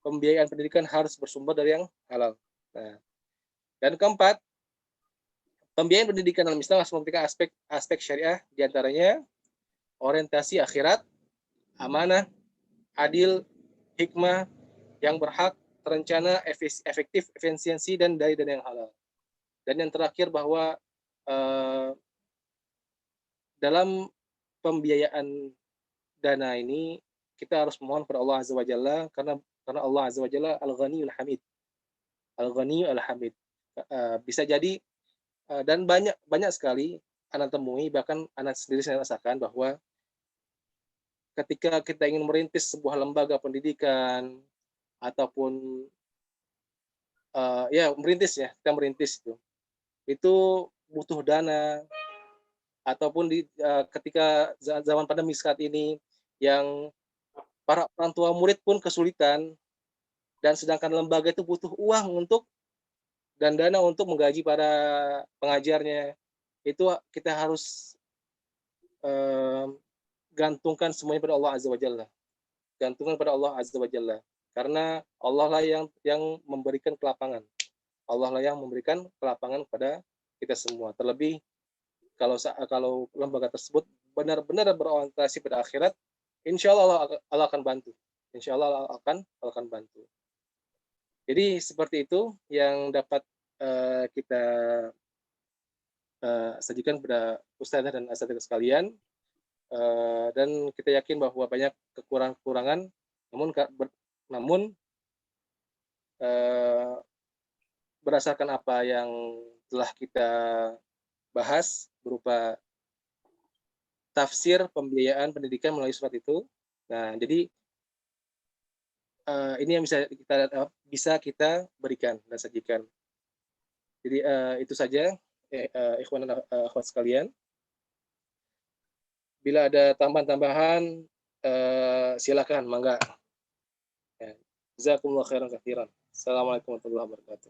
pembiayaan pendidikan harus bersumber dari yang halal. Nah, dan keempat, pembiayaan pendidikan dalam Islam harus memiliki aspek syariah, diantaranya orientasi akhirat, amanah, adil, hikmah, yang berhak, terencana, efektif, efisiensi, dan dari dana yang halal. Dan yang terakhir bahwa dalam pembiayaan dana ini kita harus memohon kepada Allah Azza wa Jalla karena Allah Azza wa Jalla Al-Ghaniyul Hamid. Al-Ghaniyul Hamid. Bisa jadi dan banyak sekali anak temui, bahkan anak sendiri saya rasakan bahwa ketika kita ingin merintis sebuah lembaga pendidikan ataupun kita merintis itu butuh dana, ataupun ketika zaman pandemi saat ini yang para orang tua murid pun kesulitan, dan sedangkan lembaga itu butuh uang dan dana untuk menggaji para pengajarnya, itu kita harus gantungkan semuanya pada Allah Azza wa Jalla. Karena Allah lah yang memberikan kelapangan. Allah lah yang memberikan kelapangan kepada kita semua. Terlebih kalau lembaga tersebut benar-benar berorientasi pada akhirat, insya Allah Allah akan bantu. Insya Allah Allah akan bantu. Jadi seperti itu yang dapat kita sajikan kepada ustadzah dan asatidzah sekalian. dan kita yakin bahwa banyak kekurangan-kekurangan, namun berdasarkan apa yang telah kita bahas berupa tafsir pembiayaan pendidikan melalui surat itu. Nah, jadi ini yang bisa kita berikan dan sajikan. Jadi itu saja, ikhwan dan akhwat sekalian. Bila ada tambahan-tambahan, silakan, mangga. Ya. Jazakumullah khairan katsiran. Assalamualaikum warahmatullahi wabarakatuh.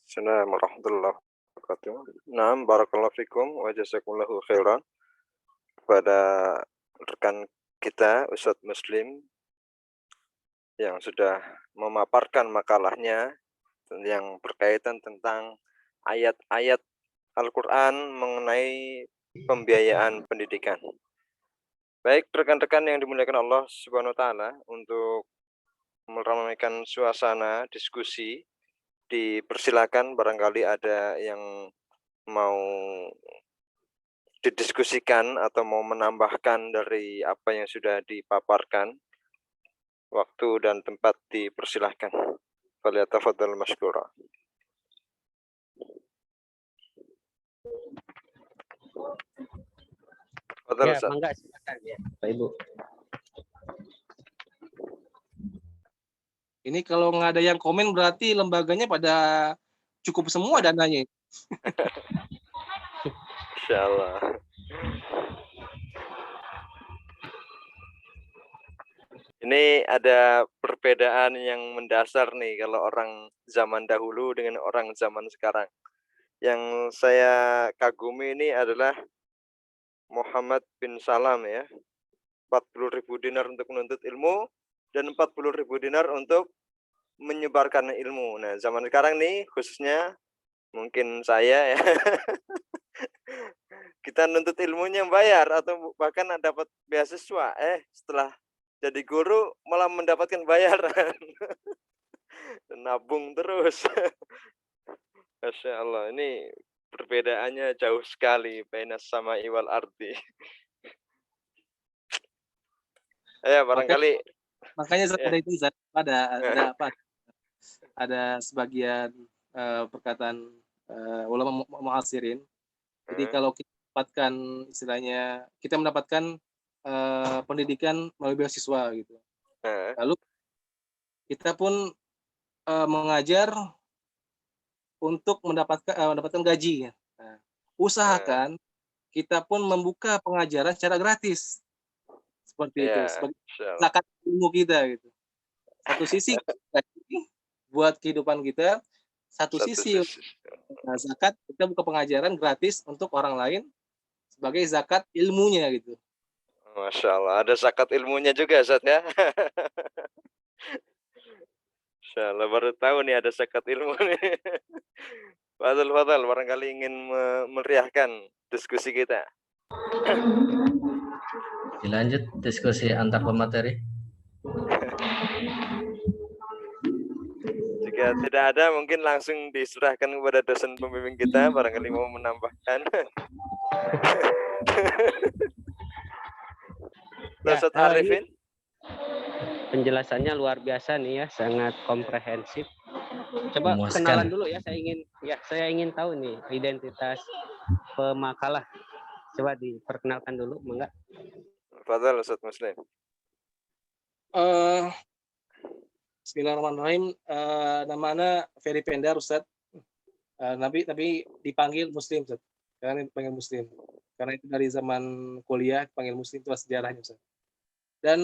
Assalamualaikum warahmatullahi wabarakatuh. Naam, barakallahu fikum wa jazakumullahu khairan. Kepada rekan kita Ustadz Muslim yang sudah memaparkan makalahnya yang berkaitan tentang ayat-ayat Al-Quran mengenai pembiayaan pendidikan. Baik rekan-rekan yang dimuliakan Allah Subhanahu wa taala, untuk meramaikan suasana diskusi, dipersilakan barangkali ada yang mau didiskusikan atau mau menambahkan dari apa yang sudah dipaparkan. Waktu dan tempat dipersilahkan. Falyatafadhal masykura. Ya, mangga silakan ya, Pak Ibu. Ini kalau nggak ada yang komen berarti lembaganya pada cukup semua dananya. Insyaallah. Ini ada perbedaan yang mendasar nih kalau orang zaman dahulu dengan orang zaman sekarang. Yang saya kagumi ini adalah Muhammad bin Salam ya. 40.000 dinar untuk menuntut ilmu dan 40.000 dinar untuk menyebarkan ilmu. Nah, zaman sekarang nih khususnya mungkin saya ya. Kita nuntut ilmunya bayar atau bahkan dapat beasiswa. Setelah jadi guru malah mendapatkan bayaran. Nabung terus. Masya Allah, ini perbedaannya jauh sekali bainas sama iwal ardi. Ya barangkali. Makanya Ya. ada itu ada apa? Ada sebagian perkataan ulama mu'asirin. Jadi kalau kita mendapatkan istilahnya, kita mendapatkan pendidikan melalui beasiswa gitu. Lalu kita pun mengajar untuk mendapatkan gaji. Nah, usahakan kita pun membuka pengajaran secara gratis. Seperti itu, sebagai zakat ilmu kita gitu. Satu sisi buat kehidupan kita, satu sisi zakat, kita buka pengajaran gratis untuk orang lain sebagai zakat ilmunya gitu. Masya Allah, ada zakat ilmunya juga Ustaz ya. Masya Allah, baru tahu nih ada zakat ilmu nih. Fadal, barangkali ingin memeriahkan diskusi kita. Dilanjut diskusi antar pemateri. Jika tidak ada, mungkin langsung diserahkan kepada dosen pembimbing kita, barangkali mau menambahkan. Ustaz Arifin. Penjelasannya luar biasa nih ya, sangat komprehensif. Coba kenalan dulu ya, saya ingin tahu nih identitas pemakalah. Coba diperkenalkan dulu, mangga. Fadhal Ustaz Muslim. Bismillahirrahmanirrahim. Namanya Ferry Pendar Ustaz. Tapi dipanggil Muslim Ustaz. Karena dipanggil Muslim. Karena itu dari zaman kuliah dipanggil Muslim, itu sejarahnya Ustaz. Dan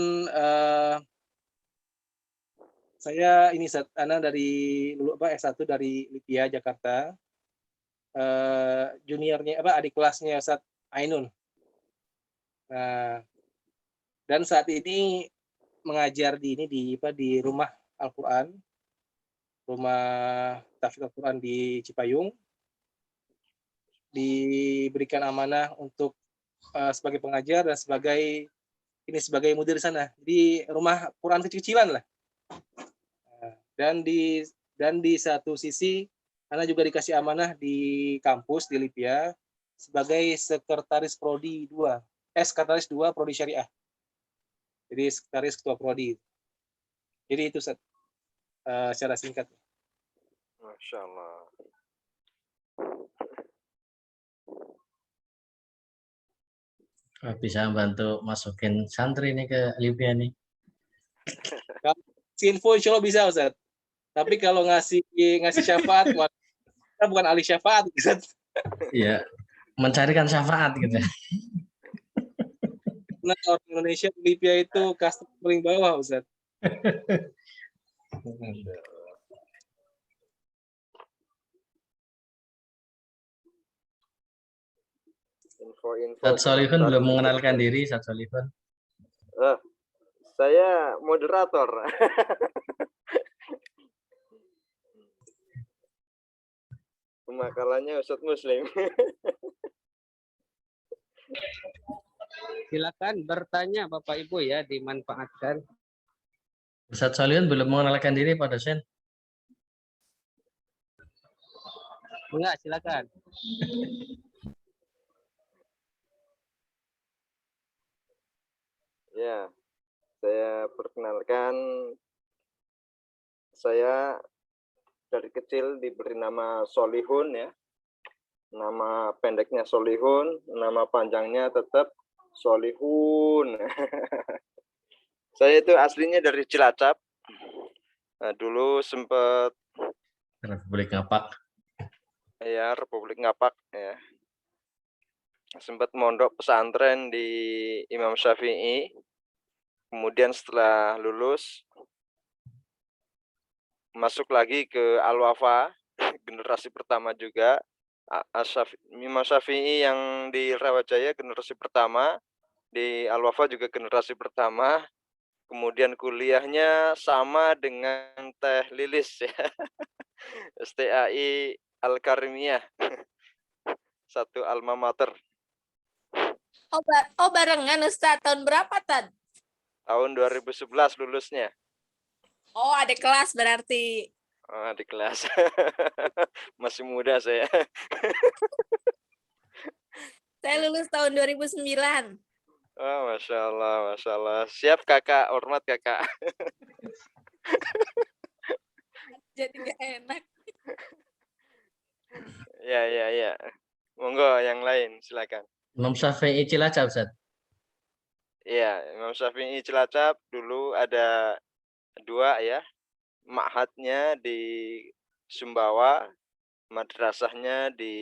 saya ini Ustaz, anak dari S1 dari Lipia Jakarta. Juniornya adik kelasnya Ustaz Ainun. Nah, dan saat ini mengajar di rumah Al-Quran, rumah tahfidz Al-Quran di Cipayung. Diberikan amanah untuk sebagai pengajar dan sebagai mudir di sana. Di rumah Quran kecil-kecilan lah. Dan di satu sisi Ana juga dikasih amanah di kampus di Lipia sebagai sekretaris prodi 2. Sekretaris 2 Prodi Syariah. Jadi sekretaris ketua prodi. Jadi itu secara singkat. Masya Allah. Bisa bantu masukin santri nih ke Libya nih. Info insya Allah bisa, Ustaz. Tapi kalau ngasih syafaat, kita bukan ahli syafaat, Ustaz. Iya, mencarikan syafaat gitu. Nah, orang Indonesia di Libya itu kasta paling bawah, Ustaz. Info-info. Ustaz Solihun belum mengenalkan diri, Ustaz Solihun. Saya moderator. Pemakalannya Ustadz Muslim. Silakan bertanya Bapak Ibu ya, dimanfaatkan. Ustaz Solihun belum mengenalkan diri Pak dosen. Enggak, silakan. Ya, saya perkenalkan, saya dari kecil diberi nama Solihun ya. Nama pendeknya Solihun, nama panjangnya tetap Solihun. Saya itu aslinya dari Cilacap. Nah, dulu sempat Republik Ngapak. ya Republik Ngapak ya. Sempat mondok pesantren di Imam Syafi'i. Kemudian setelah lulus masuk lagi ke Al-Wafa, generasi pertama juga. Imam Syafi'i yang di Rawajaya generasi pertama, di Al-Wafa juga generasi pertama. Kemudian kuliahnya sama dengan Teh Lilis ya. STAI Al-Karimiyah. Satu alma mater. Oh, barengan Ustaz. Tahun berapa, Tad? Tahun 2011 lulusnya. Oh, adik kelas berarti. Oh, di kelas. Masih muda saya. Saya lulus tahun 2009. Oh, Masya Allah, Masya Allah. Siap kakak, hormat kakak. Jadi gak enak. Ya. Monggo yang lain, silakan. Imam Syafi'i Cilacap, Ustaz. Iya, Imam Syafi'i Cilacap dulu ada 2 ya. Ma'hadnya di Sumbawa, madrasahnya di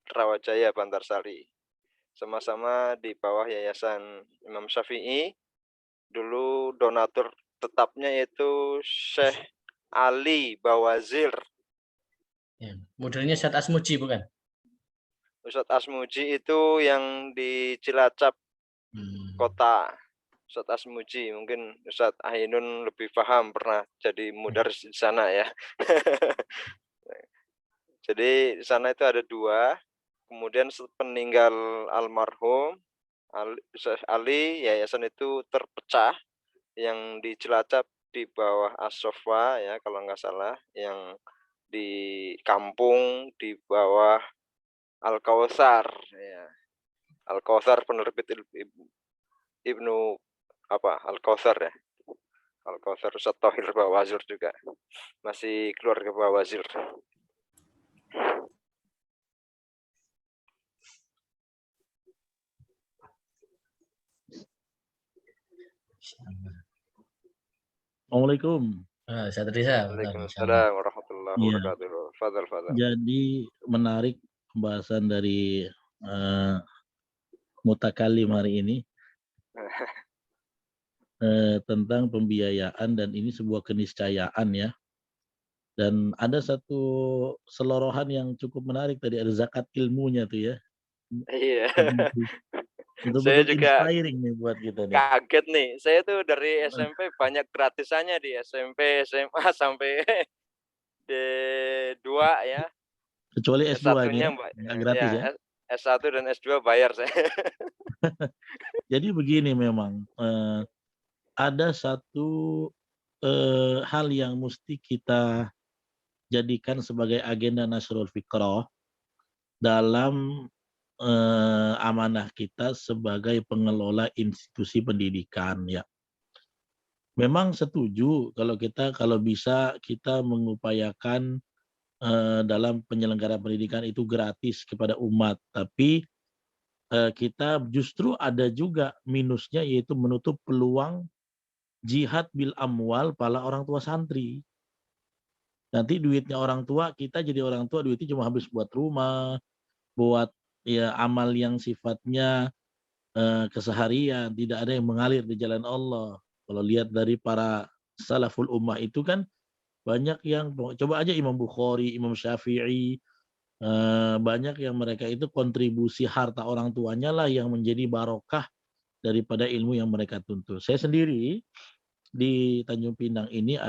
Rawajaya Bantarsari. Sama-sama di bawah Yayasan Imam Syafi'i. Dulu donatur tetapnya itu Syekh Ali Bawazir. Ya. Modelnya Ustaz Asmuji bukan? Ustadz Asmuji itu yang di Cilacap kota. Ustadz Asmuji, mungkin Ustadz Ainun lebih paham, pernah jadi mudaris di sana ya. Jadi di sana itu ada 2. Kemudian peninggal almarhum Ali, yayasan itu terpecah. Yang di Cilacap di bawah As-Sofa ya kalau nggak salah, yang di kampung di bawah Al-Kautsar ya. Al-Kautsar penerbit Ibnu Al-Kautsar ya. Al-Kautsar Ustadz Thohir Bawazir juga. Masih keluarga Bawazir. Assalamualaikum. Ustaz Riza. Waalaikumsalam warahmatullahi wabarakatuh. Fadal. Jadi menarik pembahasan dari mutakallim hari ini tentang pembiayaan, dan ini sebuah keniscayaan ya. Dan ada satu selorohan yang cukup menarik tadi, ada zakat ilmunya tuh ya. Iya. Itu Saya betul juga inspiring nih buat kita nih. Kaget nih. Saya tuh dari SMP banyak gratisannya di SMP, SMA sampai D2 ya. Kecuali S2 S1-nya nggak gratis ya. S1 dan S2 bayar saya. Jadi begini memang ada satu hal yang mesti kita jadikan sebagai agenda Nasrul Fikrah dalam amanah kita sebagai pengelola institusi pendidikan ya. Memang setuju kalau bisa kita mengupayakan dalam penyelenggara pendidikan itu gratis kepada umat, tapi kita justru ada juga minusnya, yaitu menutup peluang jihad bil amwal para orang tua santri. Nanti duitnya orang tua, kita jadi orang tua duitnya cuma habis buat rumah, buat ya amal yang sifatnya keseharian, tidak ada yang mengalir di jalan Allah. Kalau lihat dari para salaful ummah itu kan banyak yang, coba aja Imam Bukhari, Imam Syafi'i, banyak yang mereka itu kontribusi harta orang tuanya lah yang menjadi barokah daripada ilmu yang mereka tuntut. Saya sendiri di Tanjung Pinang ini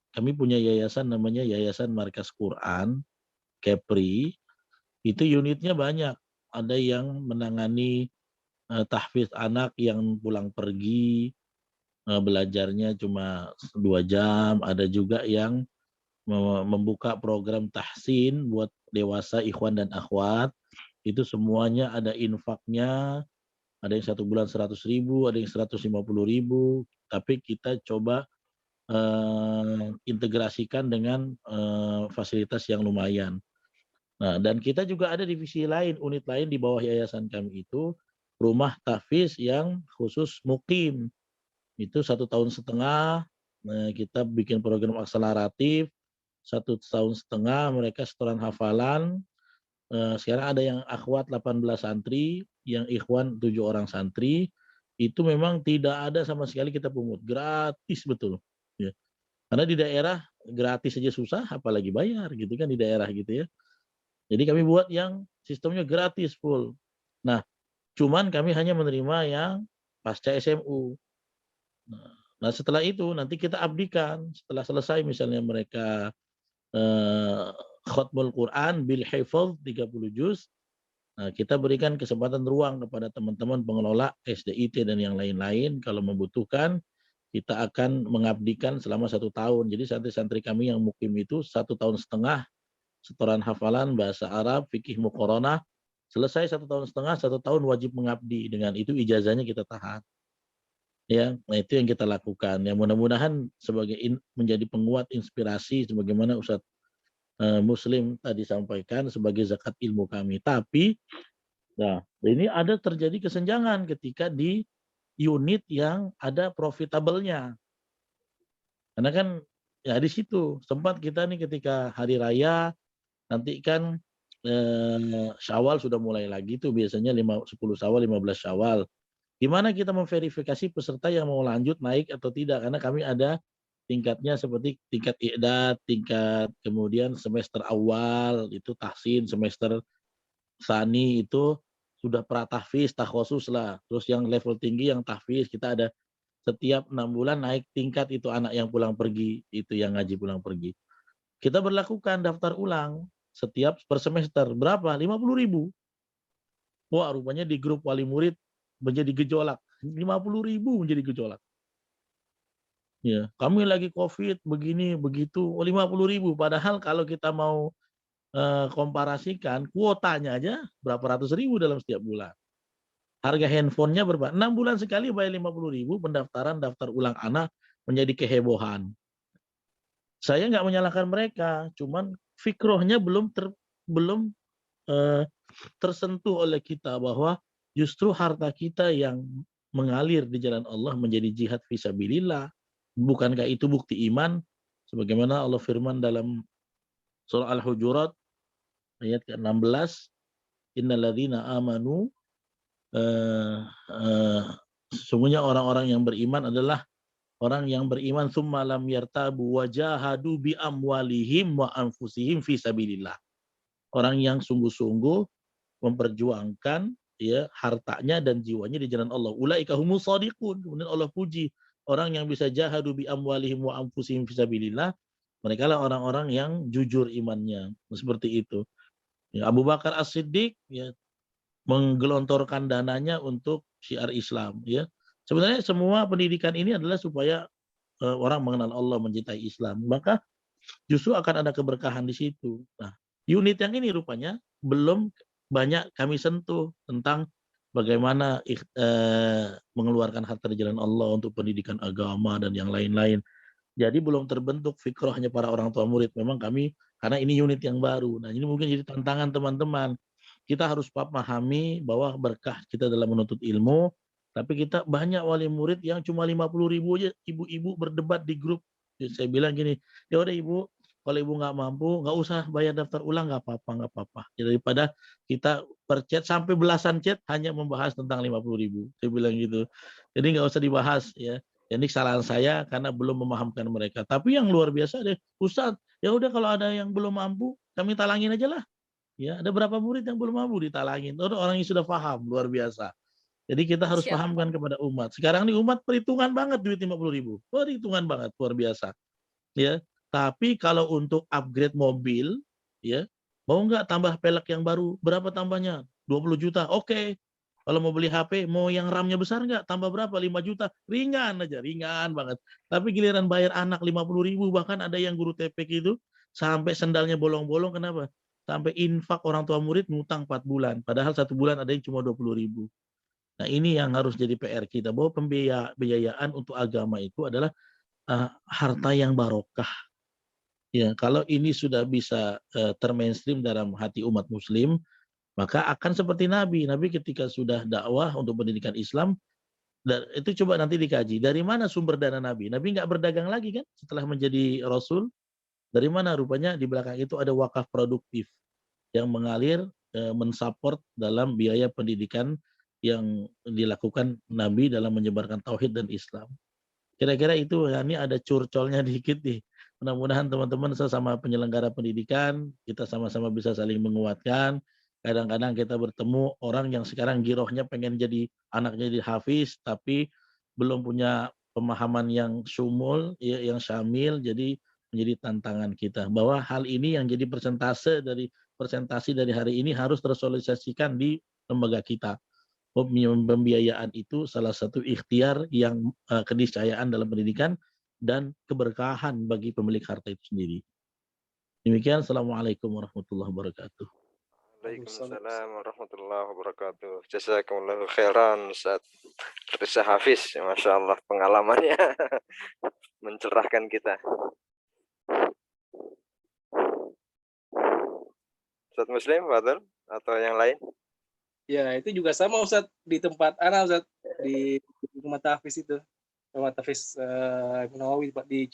kami punya yayasan namanya Yayasan Markas Quran, Kepri. Itu unitnya banyak. Ada yang menangani tahfidz anak yang pulang pergi, belajarnya cuma 2 jam. Ada juga yang membuka program tahsin buat dewasa ikhwan dan akhwat. Itu semuanya ada infaknya. Ada yang 1 bulan 100.000, ada yang 150.000. Tapi kita coba integrasikan dengan fasilitas yang lumayan. Nah, dan kita juga ada divisi lain, unit lain di bawah yayasan kami itu, rumah tahfiz yang khusus mukim. Itu 1,5 tahun. Kita bikin program akseleratif, 1,5 tahun mereka setoran hafalan. Sekarang ada yang akhwat 18 santri, yang ikhwan 7 orang santri. Itu memang tidak ada sama sekali kita pungut, gratis betul. Ya. Karena di daerah gratis saja susah, apalagi bayar gitu kan di daerah gitu ya. Jadi kami buat yang sistemnya gratis full. Nah, cuman kami hanya menerima yang pasca SMU. Nah, setelah itu nanti kita abdikan. Setelah selesai misalnya mereka khutbul Quran bil hifdz 30 juz. Nah, kita berikan kesempatan ruang kepada teman-teman pengelola SDIT dan yang lain-lain kalau membutuhkan. Kita akan mengabdikan selama 1 tahun. Jadi santri-santri kami yang mukim itu 1,5 tahun setoran hafalan bahasa Arab, fikih muqaranah. Selesai 1,5 tahun, 1 tahun wajib mengabdi. Dengan itu ijazahnya kita tahan. Ya, nah itu yang kita lakukan. Ya, mudah-mudahan menjadi penguat inspirasi sebagaimana Ustadz Muslim tadi sampaikan sebagai zakat ilmu kami. Tapi, nah ini ada terjadi kesenjangan ketika di unit yang ada profitable-nya. Karena kan ya di situ sempat kita nih ketika hari raya nanti kan Syawal sudah mulai lagi tuh biasanya 10 Syawal, 15 Syawal. Gimana kita memverifikasi peserta yang mau lanjut naik atau tidak? Karena kami ada tingkatnya seperti tingkat i'dad, tingkat kemudian semester awal itu tahsin, semester tsani itu sudah pratahfiz, takhusus lah. Terus yang level tinggi yang tahfiz, kita ada setiap 6 bulan naik tingkat itu anak yang pulang pergi, itu yang ngaji pulang pergi. Kita berlakukan daftar ulang setiap per semester. Berapa? 50.000. Wah, rupanya di grup wali murid menjadi gejolak. 50.000 menjadi gejolak. Ya, kami lagi COVID begini begitu, 50.000. Padahal kalau kita mau komparasikan kuotanya aja berapa ratus ribu dalam setiap bulan. Harga handphonenya berapa? 6 bulan sekali bayar 50.000, pendaftaran daftar ulang anak menjadi kehebohan. Saya nggak menyalahkan mereka, cuman fikrohnya belum tersentuh oleh kita bahwa justru harta kita yang mengalir di jalan Allah menjadi jihad fisabilillah. Bukankah itu bukti iman? Sebagaimana Allah firman dalam surah Al-Hujurat ayat ke-16, innalladzina amanu, sesungguhnya orang-orang yang beriman adalah orang yang beriman summa lam yartabu wajahadu bi amwalihim wa anfusihim fi sabilillah. Orang yang sungguh-sungguh memperjuangkan ya hartanya dan jiwanya di jalan Allah. Ulaika humus shadiqun. Kemudian Allah puji orang yang bisa jahadu bi amwalihim wa anfusihim fi sabilillah. Mereka lah orang-orang yang jujur imannya. Seperti itu. Ya, Abu Bakar As-Siddiq ya menggelontorkan dananya untuk syiar Islam ya. Sebenarnya semua pendidikan ini adalah supaya orang mengenal Allah, mencintai Islam. Maka justru akan ada keberkahan di situ. Nah, unit yang ini rupanya belum banyak kami sentuh tentang bagaimana mengeluarkan harta di jalan Allah untuk pendidikan agama dan yang lain-lain. Jadi belum terbentuk fikrahnya para orang tua murid. Memang kami, karena ini unit yang baru. Nah, ini mungkin jadi tantangan teman-teman. Kita harus memahami bahwa berkah kita dalam menuntut ilmu, tapi kita banyak wali murid yang cuma 50.000 aja, ibu-ibu berdebat di grup. Saya bilang gini, ya udah ibu, kalau ibu nggak mampu, nggak usah bayar daftar ulang, nggak apa-apa. Daripada kita per chat sampai belasan chat hanya membahas tentang 50.000. Saya bilang gitu. Jadi nggak usah dibahas ya. Ini kesalahan saya karena belum memahamkan mereka. Tapi yang luar biasa deh, Ustadz, ya udah kalau ada yang belum mampu, kami talangin aja lah. Ya, ada berapa murid yang belum mampu ditalangin. Orang yang sudah paham, luar biasa. Jadi kita harus Siap. pahamkan kepada umat. Sekarang nih umat perhitungan banget duit 50.000. Perhitungan banget, luar biasa. Ya, tapi kalau untuk upgrade mobil, ya, mau nggak tambah pelek yang baru? Berapa tambahnya? 20 juta. Oke. Kalau mau beli HP, mau yang RAM-nya besar nggak? Tambah berapa? 5 juta. Ringan aja, ringan banget. Tapi giliran bayar anak 50.000, bahkan ada yang guru TPK itu sampai sendalnya bolong-bolong. Kenapa? Sampai infak orang tua murid ngutang 4 bulan. Padahal 1 bulan ada yang cuma 20.000. Nah, ini yang harus jadi PR kita, bahwa pembiayaan untuk agama itu adalah harta yang barokah. Ya, kalau ini sudah bisa termainstream dalam hati umat muslim, maka akan seperti Nabi. Nabi ketika sudah dakwah untuk pendidikan Islam, itu coba nanti dikaji. Dari mana sumber dana Nabi? Nabi nggak berdagang lagi kan setelah menjadi Rasul. Dari mana? Rupanya di belakang itu ada wakaf produktif yang mengalir mensupport dalam biaya pendidikan yang dilakukan Nabi dalam menyebarkan tauhid dan Islam. Kira-kira itu, ya, ini ada curcolnya dikit nih. Mudah-mudahan teman-teman sesama penyelenggara pendidikan, kita sama-sama bisa saling menguatkan. Kadang-kadang kita bertemu orang yang sekarang girohnya pengen jadi anaknya jadi hafiz, tapi belum punya pemahaman yang syumul, ya, yang syamil, jadi menjadi tantangan kita. Bahwa hal ini yang jadi presentasi dari hari ini harus tersosialisasikan di lembaga kita. Pembiayaan itu salah satu ikhtiar yang keniscayaan dalam pendidikan dan keberkahan bagi pemilik harta itu sendiri. Demikian, Assalamualaikum warahmatullahi wabarakatuh. Waalaikumsalam warahmatullahi wabarakatuh. Jazakumullahu khairan, Ustaz Risa Hafiz. Masya Allah, pengalamannya mencerahkan kita. Ustaz Muslim, Fadl, atau yang lain? Ya, itu juga sama Ustaz di tempat Ana Ustaz di rumah tahfiz itu. Rumah tahfiz Nawawi di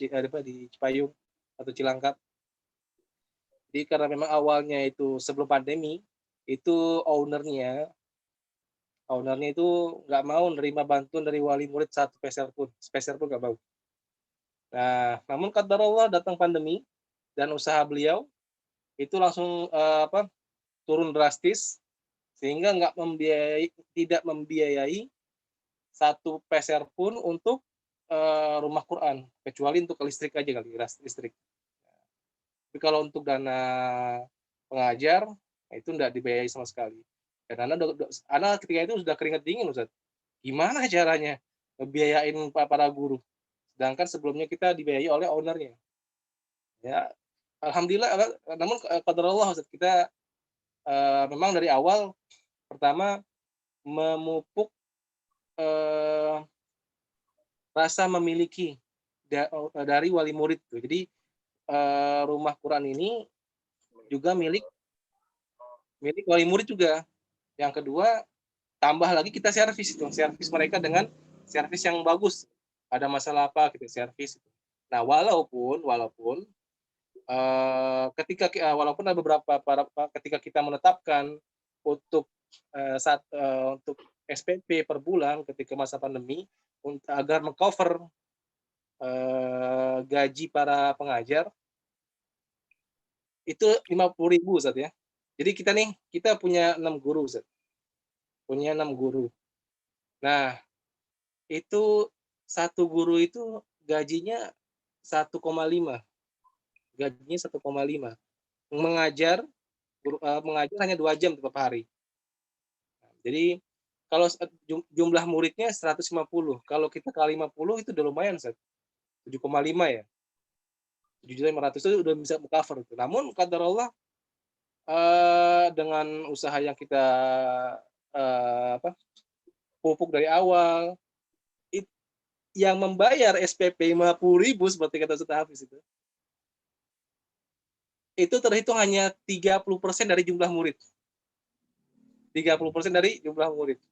Cipayung atau Cilangkap. Jadi karena memang awalnya itu sebelum pandemi, itu ownernya itu nggak mau nerima bantuan dari wali murid satu speser pun nggak mau. Nah, namun qadarullah datang pandemi dan usaha beliau itu langsung turun drastis, sehingga tidak membiayai satu peser pun untuk rumah Quran, kecuali untuk listrik aja kali, listrik. Tapi kalau untuk dana pengajar, itu tidak dibiayai sama sekali. Dan Ana ketika itu sudah keringat dingin, Ustaz. Gimana caranya ngebiayain para guru? Sedangkan sebelumnya kita dibiayai oleh ownernya. Ya, alhamdulillah. Namun qadarullah, Ustaz, kita memang dari awal pertama memupuk rasa memiliki dari wali murid. Jadi rumah Quran ini juga milik wali murid juga. Yang kedua, tambah lagi kita servis mereka dengan servis yang bagus. Ada masalah apa kita servis. Nah, walaupun walaupun ada beberapa ketika kita menetapkan untuk untuk SPP per bulan ketika masa pandemi agar mengcover gaji para pengajar itu 50.000 Ustaz ya. Jadi kita punya 6 guru Ustaz. Punya 6 guru. Nah, itu satu guru itu gajinya 1,5. Gajinya 1,5. Mengajar hanya 2 jam tiap hari. Jadi kalau jumlah muridnya 150, kalau kita kali 50 itu udah lumayan, Ustaz. 7,5 ya. 7.500 itu udah bisa cover. Namun qadarullah dengan usaha yang kita pupuk dari awal, yang membayar SPP 50.000 seperti kata Ustaz Hafiz itu terhitung hanya 30% dari jumlah murid. 30% dari jumlah murid.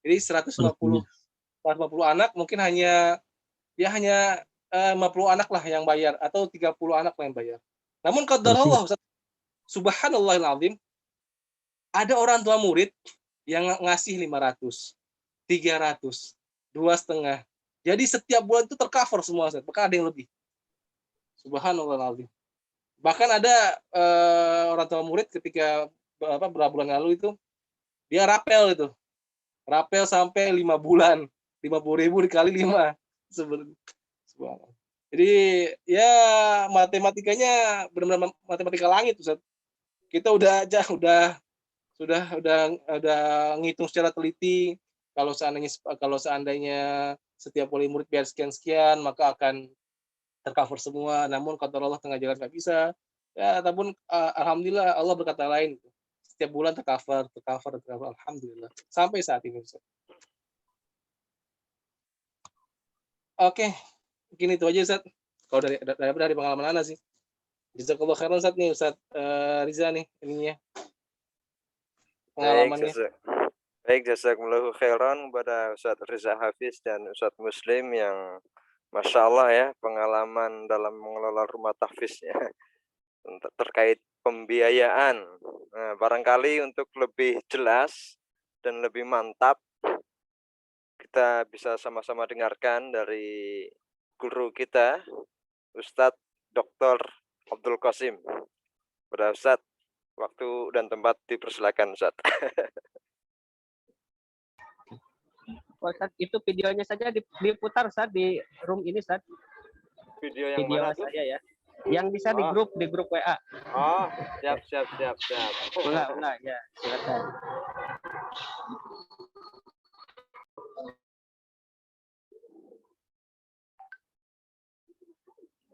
Jadi 150 anak mungkin hanya 50 anak lah yang bayar atau 30 anak lah yang bayar. Namun qadarullah, subhanallahil azim, ada orang tua murid yang ngasih 500, 300, 2,5. Jadi setiap bulan itu tercover semua, Ustaz. Bahkan ada yang lebih. Subhanallahil azim. Bahkan ada orang tua murid ketika beberapa bulan lalu itu dia rapel itu. Rapel sampai 5 bulan. 50.000 dikali 5. Subhanallah. Jadi ya matematikanya benar-benar matematika langit, Ustaz. Kita udah ngitung secara teliti kalau seandainya setiap wali murid biar sekian maka akan tercover semua. Namun kata Allah tengah jalan nggak bisa. Ya, tapi alhamdulillah Allah berkata lain. Setiap bulan tercover. Alhamdulillah. Sampai saat ini, Ustaz. Oke, mungkin itu aja, Ustaz. Kalau dari pengalaman Anda sih. Jazakallah khairan, Ustaz nih, Ustaz Riza nih ininya. Pengalamannya. Baik, jazakumullahu khairan kepada Ustaz Riza Hafiz dan Ustaz Muslim yang Masya Allah ya, pengalaman dalam mengelola rumah tahfiznya terkait pembiayaan. Nah, barangkali untuk lebih jelas dan lebih mantap, kita bisa sama-sama dengarkan dari guru kita, Ustadz Dr. Abdul Qasim. Pada Ustadz, waktu dan tempat dipersilakan, Ustadz. Ustadz, itu videonya saja diputar Ustadz di room ini, Ustadz. Video yang mana tuh? Saya ya. Yang bisa di grup WA. Oh, siap. Enggak ya, silakan.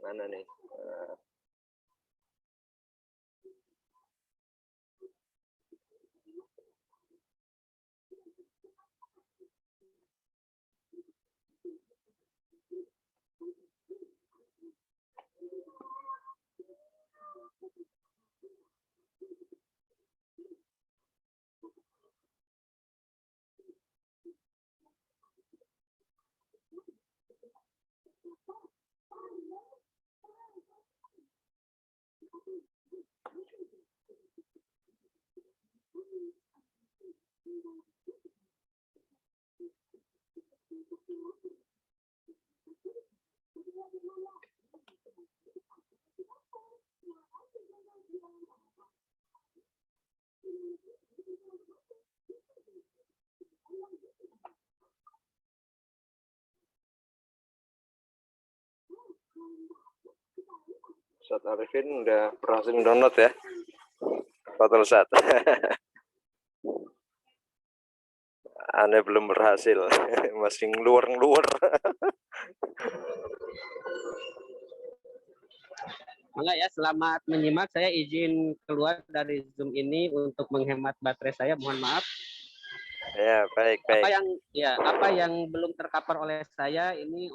Mana nih? Ustadz Arifin udah berhasil download ya. Betul, Ustadz. Anda belum berhasil, masih ngeluar. Enggak ya, selamat menyimak. Saya izin keluar dari Zoom ini untuk menghemat baterai saya. Mohon maaf. Ya, baik. Apa yang belum tercover oleh saya ini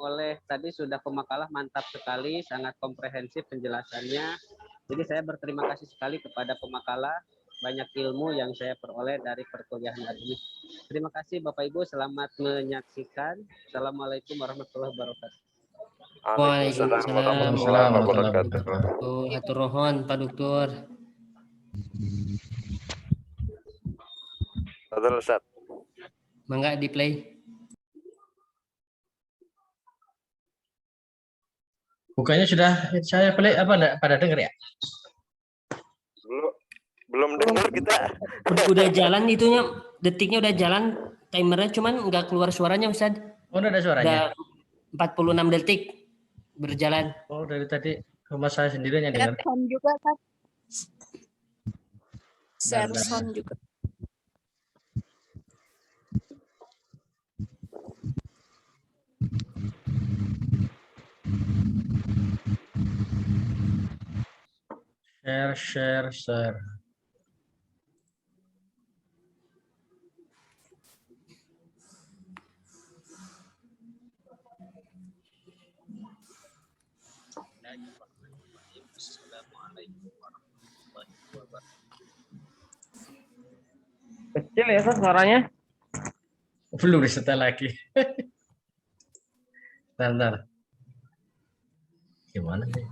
tadi sudah pemakalah mantap sekali, sangat komprehensif penjelasannya. Jadi saya berterima kasih sekali kepada pemakalah, banyak ilmu yang saya peroleh dari perkuliahan hari ini. Terima kasih Bapak Ibu, selamat menyaksikan. Assalamualaikum warahmatullahi wabarakatuh. Waalaikumsalam warahmatullahi wabarakatuh. Hatur nuhun Pak Dokter. Betul, Ustaz. Mangga di play. Bukannya sudah saya play apa enggak pada denger ya? Belum dengar kita. Udah jalan itunya, detiknya udah jalan, timernya cuman nggak keluar suaranya, Ustaz. Oh, udah ada suaranya. Udah 46 detik berjalan. Oh, dari tadi rumah saya sendiri yang dengar. Sound juga kan? Share sound juga. Share. Kecil ya Ustaz suaranya? Belum disetel lagi. Bentar. Gimana nih?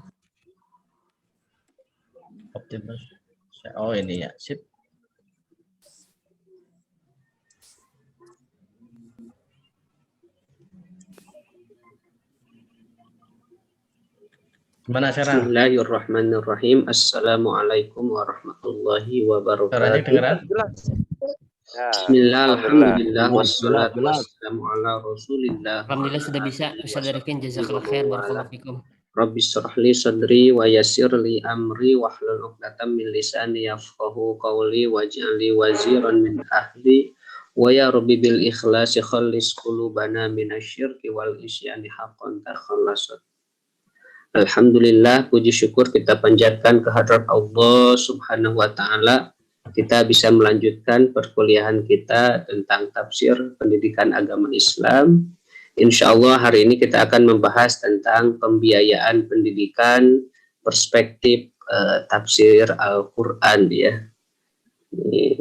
Optimus. Oh ini ya, sip. Gimana cara? Bismillahirrahmanirrahim. Assalamualaikum warahmatullahi Suaranya wabarakatuh. kedengeran? Ya, Bismillah, alhamdulillah, Jelas, wassalatu jelas. wassalamu ala rasulillah. Alhamdulillah sudah bisa. Ustaz Arifin, jazakallah khair, barakallahu fikum. Rabbi syrah li sadri wa yassir li amri wahlul 'uqdatam min lisani yafqahu qawli waj'alni waziran min ahli wa ya rabbi bil ikhlasi khallis qulubana minasyirki wal isyani haqqan takhallasat. Alhamdulillah, puji syukur kita panjatkan kehadrat Allah Subhanahu wa taala. Kita bisa melanjutkan perkuliahan kita tentang tafsir pendidikan agama Islam. Insya Allah hari ini kita akan membahas tentang pembiayaan pendidikan, perspektif tafsir Al-Quran ya.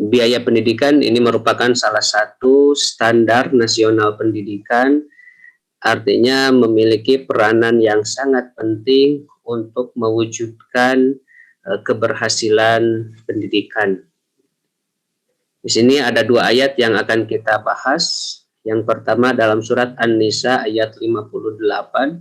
Biaya pendidikan ini merupakan salah satu standar nasional pendidikan, artinya memiliki peranan yang sangat penting untuk mewujudkan keberhasilan pendidikan. Di sini ada dua ayat yang akan kita bahas. Yang pertama dalam surat An-Nisa ayat 58.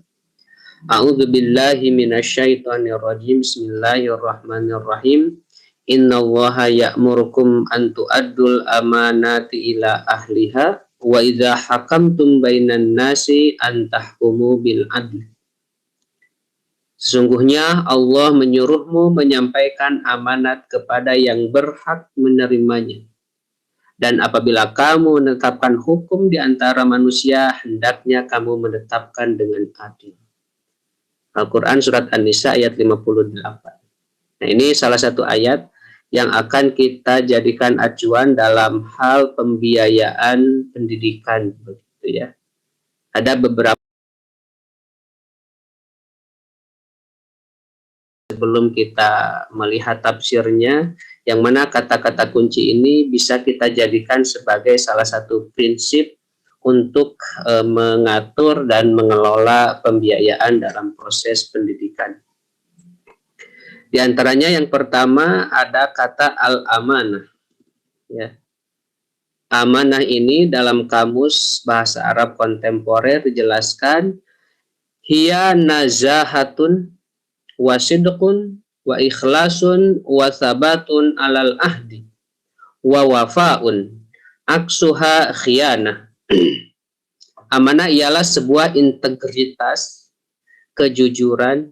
A'udzu billahi minasyaitonir rajim. Bismillahirrahmanirrahim. Innallaha ya'murukum an tu'addul amanati ila ahliha wa idza hakamtum bainan nasi an tahkumu bil adl. Sesungguhnya Allah menyuruhmu menyampaikan amanat kepada yang berhak menerimanya. Dan apabila kamu menetapkan hukum di antara manusia, hendaknya kamu menetapkan dengan adil. Al-Quran Surat An-Nisa ayat 58. Nah, ini salah satu ayat yang akan kita jadikan acuan dalam hal pembiayaan pendidikan, begitu ya. Ada beberapa sebelum kita melihat tafsirnya, yang mana kata-kata kunci ini bisa kita jadikan sebagai salah satu prinsip untuk mengatur dan mengelola pembiayaan dalam proses pendidikan. Di antaranya yang pertama ada kata al-amanah. Ya. Amanah ini dalam kamus bahasa Arab kontemporer dijelaskan hiya nazahatun wa sidqun wa ikhlasun wa sabatun alal ahdi wa wafaun aksuha khiyanah. Amanah ialah sebuah integritas, kejujuran,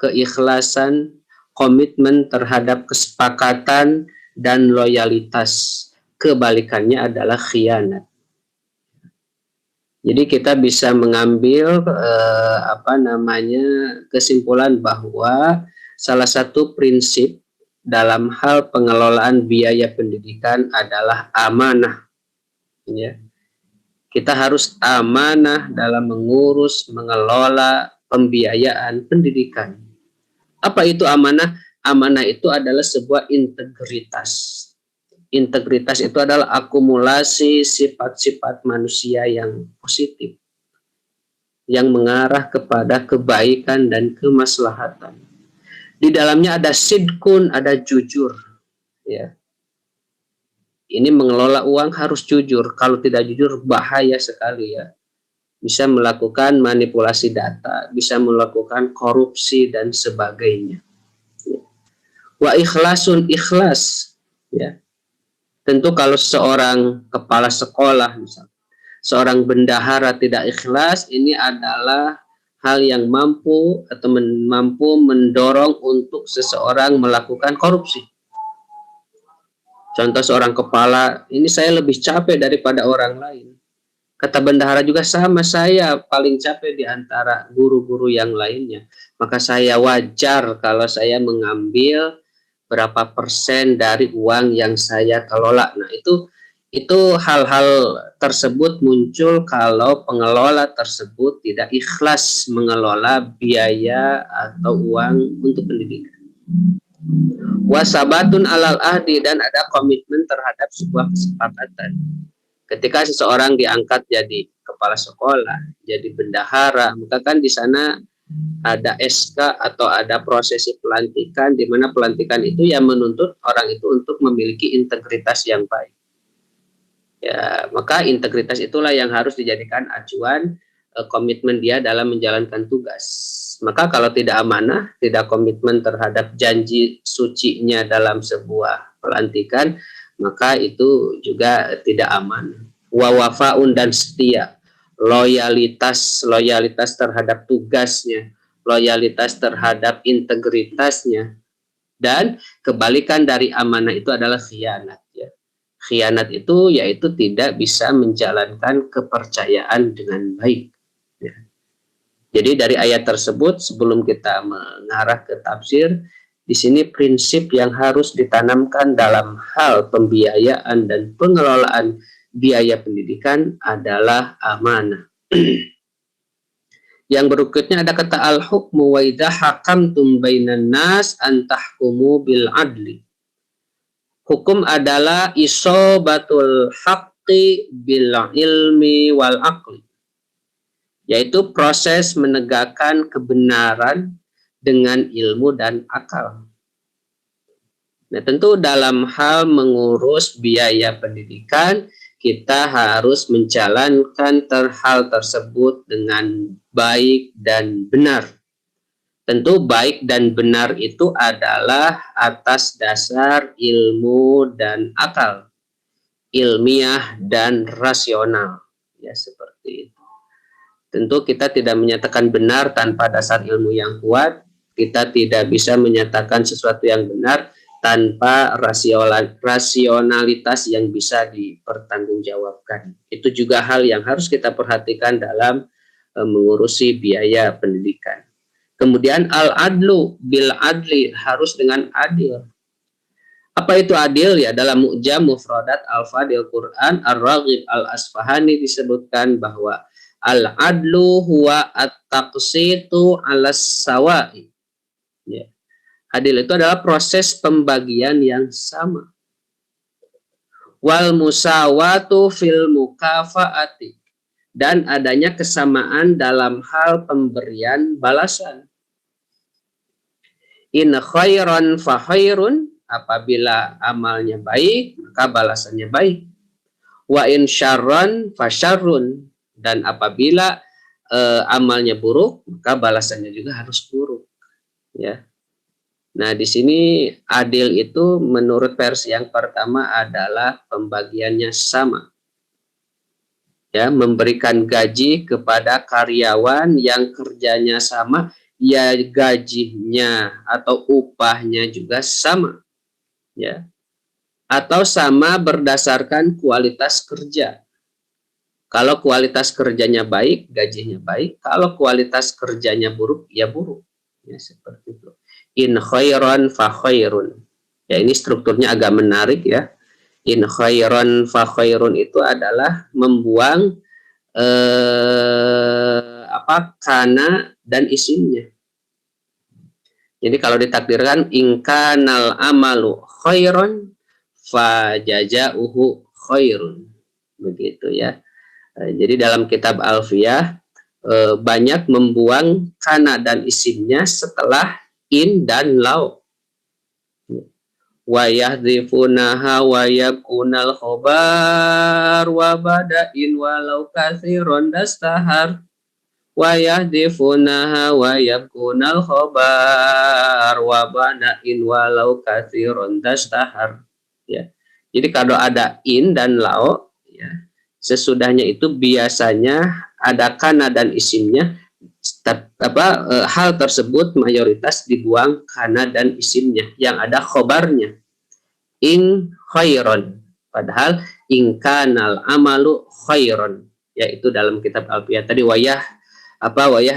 keikhlasan, komitmen terhadap kesepakatan dan loyalitas. Kebalikannya adalah khianat. Jadi kita bisa mengambil kesimpulan bahwa salah satu prinsip dalam hal pengelolaan biaya pendidikan adalah amanah. Ya. Kita harus amanah dalam mengurus, mengelola pembiayaan pendidikan. Apa itu amanah? Amanah itu adalah sebuah integritas. Integritas itu adalah akumulasi sifat-sifat manusia yang positif, yang mengarah kepada kebaikan dan kemaslahatan. Di dalamnya ada sidkun, ada jujur. Ya. Ini mengelola uang harus jujur. Kalau tidak jujur bahaya sekali ya. Bisa melakukan manipulasi data, bisa melakukan korupsi dan sebagainya. Ya. Wa ikhlasun, ikhlas. Ya. Tentu kalau seorang kepala sekolah misalnya, seorang bendahara tidak ikhlas, ini adalah hal yang mampu mendorong untuk seseorang melakukan korupsi. Contoh seorang kepala, ini saya lebih capek daripada orang lain. Kata bendahara juga sama, saya paling capek di antara guru-guru yang lainnya. Maka saya wajar kalau saya mengambil berapa persen dari uang yang saya kelola. Nah, itu hal-hal tersebut muncul kalau pengelola tersebut tidak ikhlas mengelola biaya atau uang untuk pendidikan. Wasabatun alal ahdi, dan ada komitmen terhadap sebuah kesepakatan. Ketika seseorang diangkat jadi kepala sekolah, jadi bendahara, maka kan di sana ada SK atau ada prosesi pelantikan, di mana pelantikan itu yang menuntut orang itu untuk memiliki integritas yang baik. Ya, maka integritas itulah yang harus dijadikan acuan komitmen dia dalam menjalankan tugas. Maka kalau tidak amanah, tidak komitmen terhadap janji sucinya dalam sebuah pelantikan, maka itu juga tidak aman. Wa wafaun, dan setia, loyalitas terhadap tugasnya, loyalitas terhadap integritasnya. Dan kebalikan dari amanah itu adalah khianat, ya. Khianat itu yaitu tidak bisa menjalankan kepercayaan dengan baik, ya. Jadi dari ayat tersebut, sebelum kita mengarah ke tafsir, di sini prinsip yang harus ditanamkan dalam hal pembiayaan dan pengelolaan biaya pendidikan adalah amanah. Yang berikutnya ada kata al-hukmu wa idza hakamtum bainan nas an tahkumu bil adli. Hukum adalah isobatul haqqi bil ilmi wal aqli, yaitu proses menegakkan kebenaran dengan ilmu dan akal. Nah, tentu dalam hal mengurus biaya pendidikan, kita harus menjalankan hal tersebut dengan baik dan benar. Tentu baik dan benar itu adalah atas dasar ilmu dan akal, ilmiah dan rasional, ya, seperti itu. Tentu kita tidak menyatakan benar tanpa dasar ilmu yang kuat. Kita tidak bisa menyatakan sesuatu yang benar tanpa rasionalitas yang bisa dipertanggungjawabkan. Itu juga hal yang harus kita perhatikan dalam mengurusi biaya pendidikan. Kemudian al-adlu bil adli, harus dengan adil. Apa itu adil? Ya, dalam Mu'jam Mufradat Al-Fadil Quran Ar-Raghib Al-Asfahani disebutkan bahwa al-adlu huwa at-taqsitu 'alas sawa'i. Ya. Adil itu adalah proses pembagian yang sama. Wal musawatu fil mukafaati, dan adanya kesamaan dalam hal pemberian balasan. In khairan fa khairun, apabila amalnya baik maka balasannya baik. Wa in syarran fa syarrun, dan apabila amalnya buruk maka balasannya juga harus buruk, ya. Nah, di sini adil itu menurut versi yang pertama adalah pembagiannya sama. Ya, memberikan gaji kepada karyawan yang kerjanya sama, ya gajinya atau upahnya juga sama, ya. Atau sama berdasarkan kualitas kerja. Kalau kualitas kerjanya baik, gajinya baik. Kalau kualitas kerjanya buruk, ya buruk. Ya, seperti itu. In khairan fa khairun. Ya, ini strukturnya agak menarik, ya. In khairan fa khairun itu adalah membuang kana dan isimnya. Jadi kalau ditakdirkan ingkanal amalu khairan fa jazauhu khairun. Begitu, ya. Jadi dalam kitab Alfiyah banyak membuang kana dan isimnya setelah in dan law. Wa yahdhifunaha wa yakunal khobar wa bada'in walau katsiron dastahar. Wa yahdhifunaha wa yakunal khobar wa bada'in walau katsiron dastahar. Ya. Jadi kalau ada in dan law, ya, sesudahnya itu biasanya ada kana dan isimnya. Hal tersebut mayoritas dibuang kana dan isimnya, yang ada khobarnya in khairon, padahal in kanal amalu khairon, yaitu dalam kitab Alfiyah tadi wayah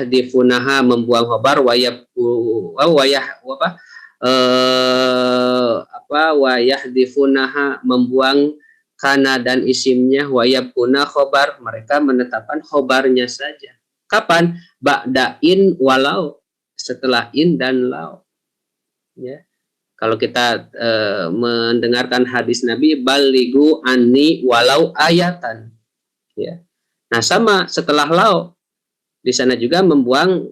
difunaha membuang khobar, wayah difunaha membuang kana dan isimnya, wayabkuna khobar, mereka menetapkan khobarnya saja. Kapan? Ba'da in walau, setelah in dan lau, ya. Kalau kita mendengarkan hadis Nabi, balighu anni walau ayatan. Ya. Nah, sama setelah lau di sana juga membuang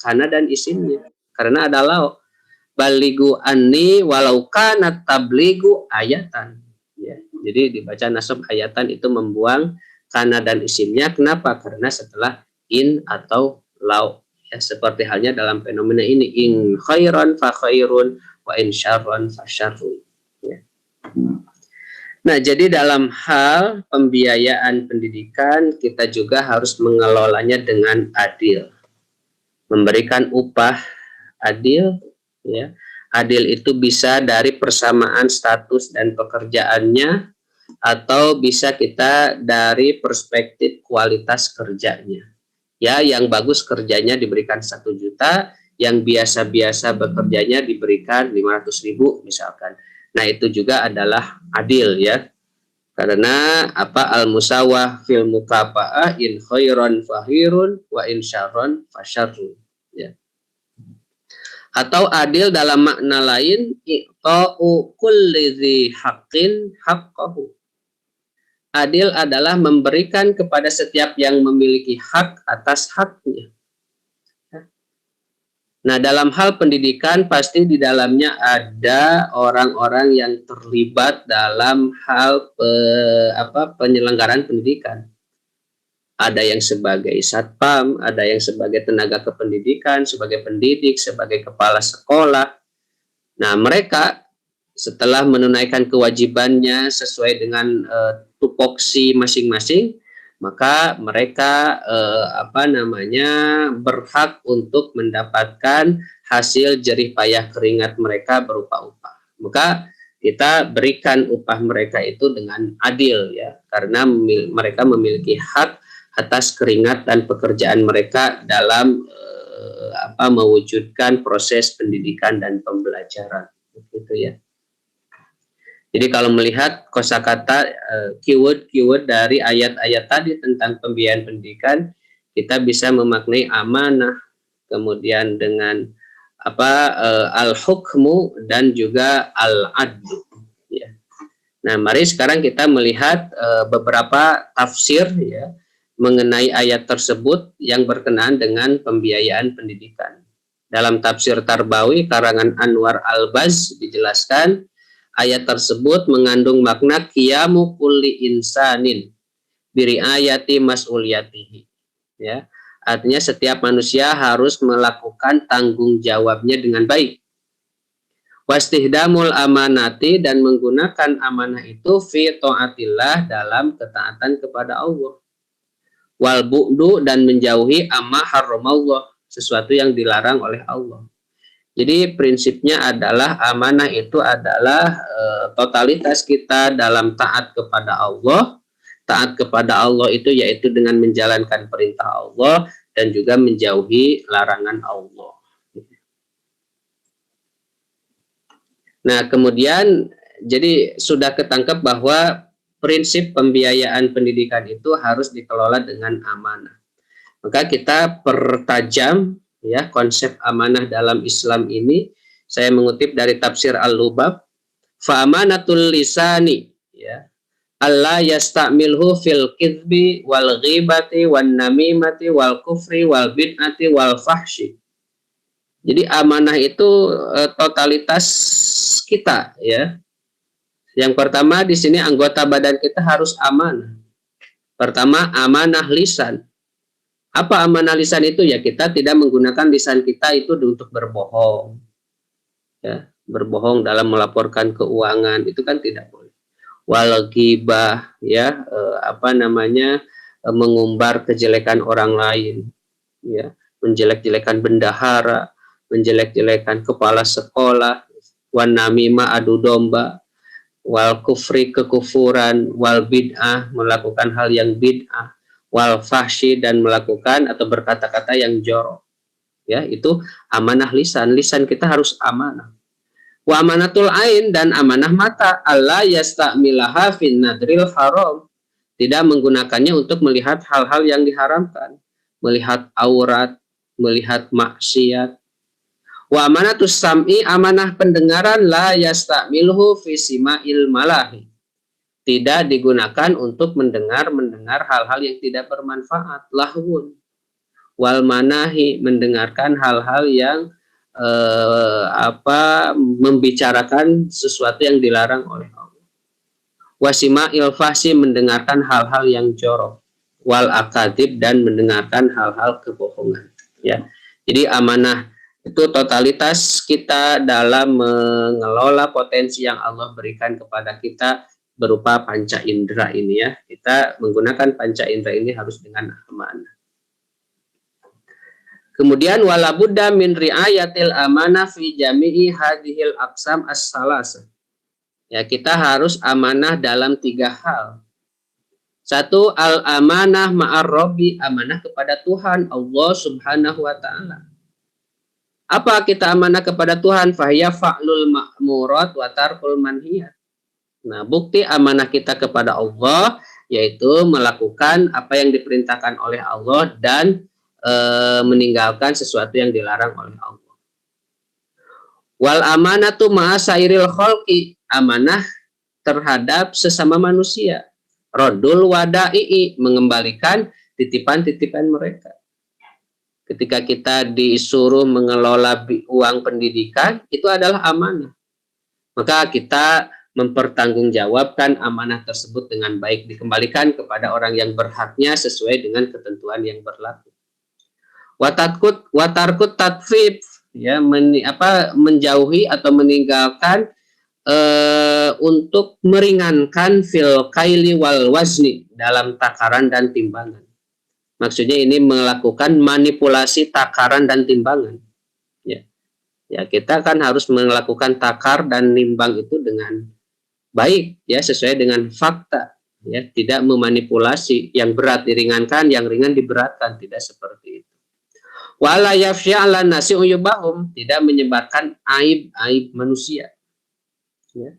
kana dan isimnya. Karena ada lau. Balighu anni walau kana tablighu ayatan. Ya. Jadi dibaca nasab ayatan itu membuang kana dan isimnya. Kenapa? Karena setelah in atau lau. Ya, seperti halnya dalam fenomena ini, in khairan fa khairun wa in syarran fa syarrun. Ya. Nah, jadi dalam hal pembiayaan pendidikan kita juga harus mengelolanya dengan adil. Memberikan upah adil, ya. Adil itu bisa dari persamaan status dan pekerjaannya, atau bisa kita dari perspektif kualitas kerjanya. Ya, yang bagus kerjanya diberikan 1 juta, yang biasa-biasa bekerjanya diberikan 500.000 misalkan. Nah, itu juga adalah adil, ya. Karena al-musawah fil mukafa'ah in khairan fahirun wa in syarran fasyarrun, ya. Atau adil dalam makna lain, i'ta'u kulli dzi haqqin haqqahu. Adil adalah memberikan kepada setiap yang memiliki hak atas haknya. Nah, dalam hal pendidikan pasti di dalamnya ada orang-orang yang terlibat dalam hal penyelenggaraan pendidikan. Ada yang sebagai satpam, ada yang sebagai tenaga kependidikan, sebagai pendidik, sebagai kepala sekolah. Nah, mereka setelah menunaikan kewajibannya sesuai dengan tupoksi masing-masing, maka mereka berhak untuk mendapatkan hasil jerih payah keringat mereka berupa upah. Maka kita berikan upah mereka itu dengan adil, ya, karena mereka memiliki hak atas keringat dan pekerjaan mereka dalam mewujudkan proses pendidikan dan pembelajaran, gitu ya. Jadi kalau melihat kosakata keyword dari ayat-ayat tadi tentang pembiayaan pendidikan, kita bisa memaknai amanah, kemudian dengan al-hukmu dan juga al-adlu. Ya. Nah, mari sekarang kita melihat beberapa tafsir, ya, mengenai ayat tersebut yang berkenaan dengan pembiayaan pendidikan. Dalam tafsir Tarbawi karangan Anwar Al-Baz dijelaskan, ayat tersebut mengandung makna qiyamu kulli insanin biriayati mas'uliyatihi. Ya, artinya setiap manusia harus melakukan tanggung jawabnya dengan baik. Wastihdamul amanati, dan menggunakan amanah itu fi taatillah, dalam ketaatan kepada Allah. Wal bu'du, dan menjauhi amma haramallah, sesuatu yang dilarang oleh Allah. Jadi prinsipnya adalah amanah itu adalah totalitas kita dalam taat kepada Allah. Taat kepada Allah itu yaitu dengan menjalankan perintah Allah dan juga menjauhi larangan Allah. Nah, kemudian jadi sudah ketangkep bahwa prinsip pembiayaan pendidikan itu harus dikelola dengan amanah. Maka kita pertajam, ya, konsep amanah dalam Islam ini. Saya mengutip dari tafsir Al-Lubab, fa amanatul lisani, ya, alla yastamilhu fil kidbi wal ghibati wan namimati wal kufri wal bid'ati wal fahsyi. Jadi amanah itu totalitas kita, ya. Yang pertama di sini anggota badan kita harus amanah. Pertama, amanah lisan. Apa amanah lisan itu? Ya, kita tidak menggunakan lisan kita itu untuk berbohong. Ya, berbohong dalam melaporkan keuangan itu kan tidak boleh. Wal ghibah, ya, mengumbar kejelekan orang lain, ya, menjelek-jelekan bendahara, menjelek-jelekan kepala sekolah, wan namimah, adu domba, wal kufri, kekufuran, wal bid'ah, melakukan hal yang bid'ah, wal fahsyi, dan melakukan atau berkata-kata yang jorok. Ya, itu amanah lisan. Lisan kita harus amanah. Wa amanatul ain, dan amanah mata, alla yastamilaha fin nadril haram. Tidak menggunakannya untuk melihat hal-hal yang diharamkan, melihat aurat, melihat maksiat. Wa amanatus sam'i, amanah pendengaran, la yastamilhu fi sima'il malahi, tidak digunakan untuk mendengar hal-hal yang tidak bermanfaat, lahun. Wal manahi, mendengarkan hal-hal yang membicarakan sesuatu yang dilarang oleh Allah. Wasima'il fahsi, mendengarkan hal-hal yang jorok. Wal akadzib, dan mendengarkan hal-hal kebohongan. Ya, jadi amanah itu totalitas kita dalam mengelola potensi yang Allah berikan kepada kita berupa panca indera ini ya. Kita menggunakan panca indera ini harus dengan amanah. Kemudian wala budda min riayatil amanah fi jami'i hadhil aqsam as-salasa. Ya, kita harus amanah dalam 3 hal. 1, al-amanah ma'ar Rabbi, amanah kepada Tuhan Allah Subhanahu wa taala. Apa kita amanah kepada Tuhan? Fahiya fa'lul ma'murat wa tarkul manhiyat. Nah, bukti amanah kita kepada Allah yaitu melakukan apa yang diperintahkan oleh Allah dan meninggalkan sesuatu yang dilarang oleh Allah. Wal amanatu ma'asairil khalqi, amanah terhadap sesama manusia. Rodul wada'i, mengembalikan titipan-titipan mereka. Ketika kita disuruh mengelola uang pendidikan, itu adalah amanah. Maka kita mempertanggungjawabkan amanah tersebut dengan baik, dikembalikan kepada orang yang berhaknya sesuai dengan ketentuan yang berlaku. Watarkut tatfif, ya, menjauhi atau meninggalkan untuk meringankan fil kaili wal wazni, dalam takaran dan timbangan. Maksudnya ini melakukan manipulasi takaran dan timbangan. Ya, kita kan harus melakukan takar dan nimbang itu dengan baik, ya, sesuai dengan fakta, ya, tidak memanipulasi, yang berat diringankan, yang ringan diberatkan, tidak seperti itu. Wala yafsya'ala nasi uyubahum, tidak menyebarkan aib-aib manusia. Ya.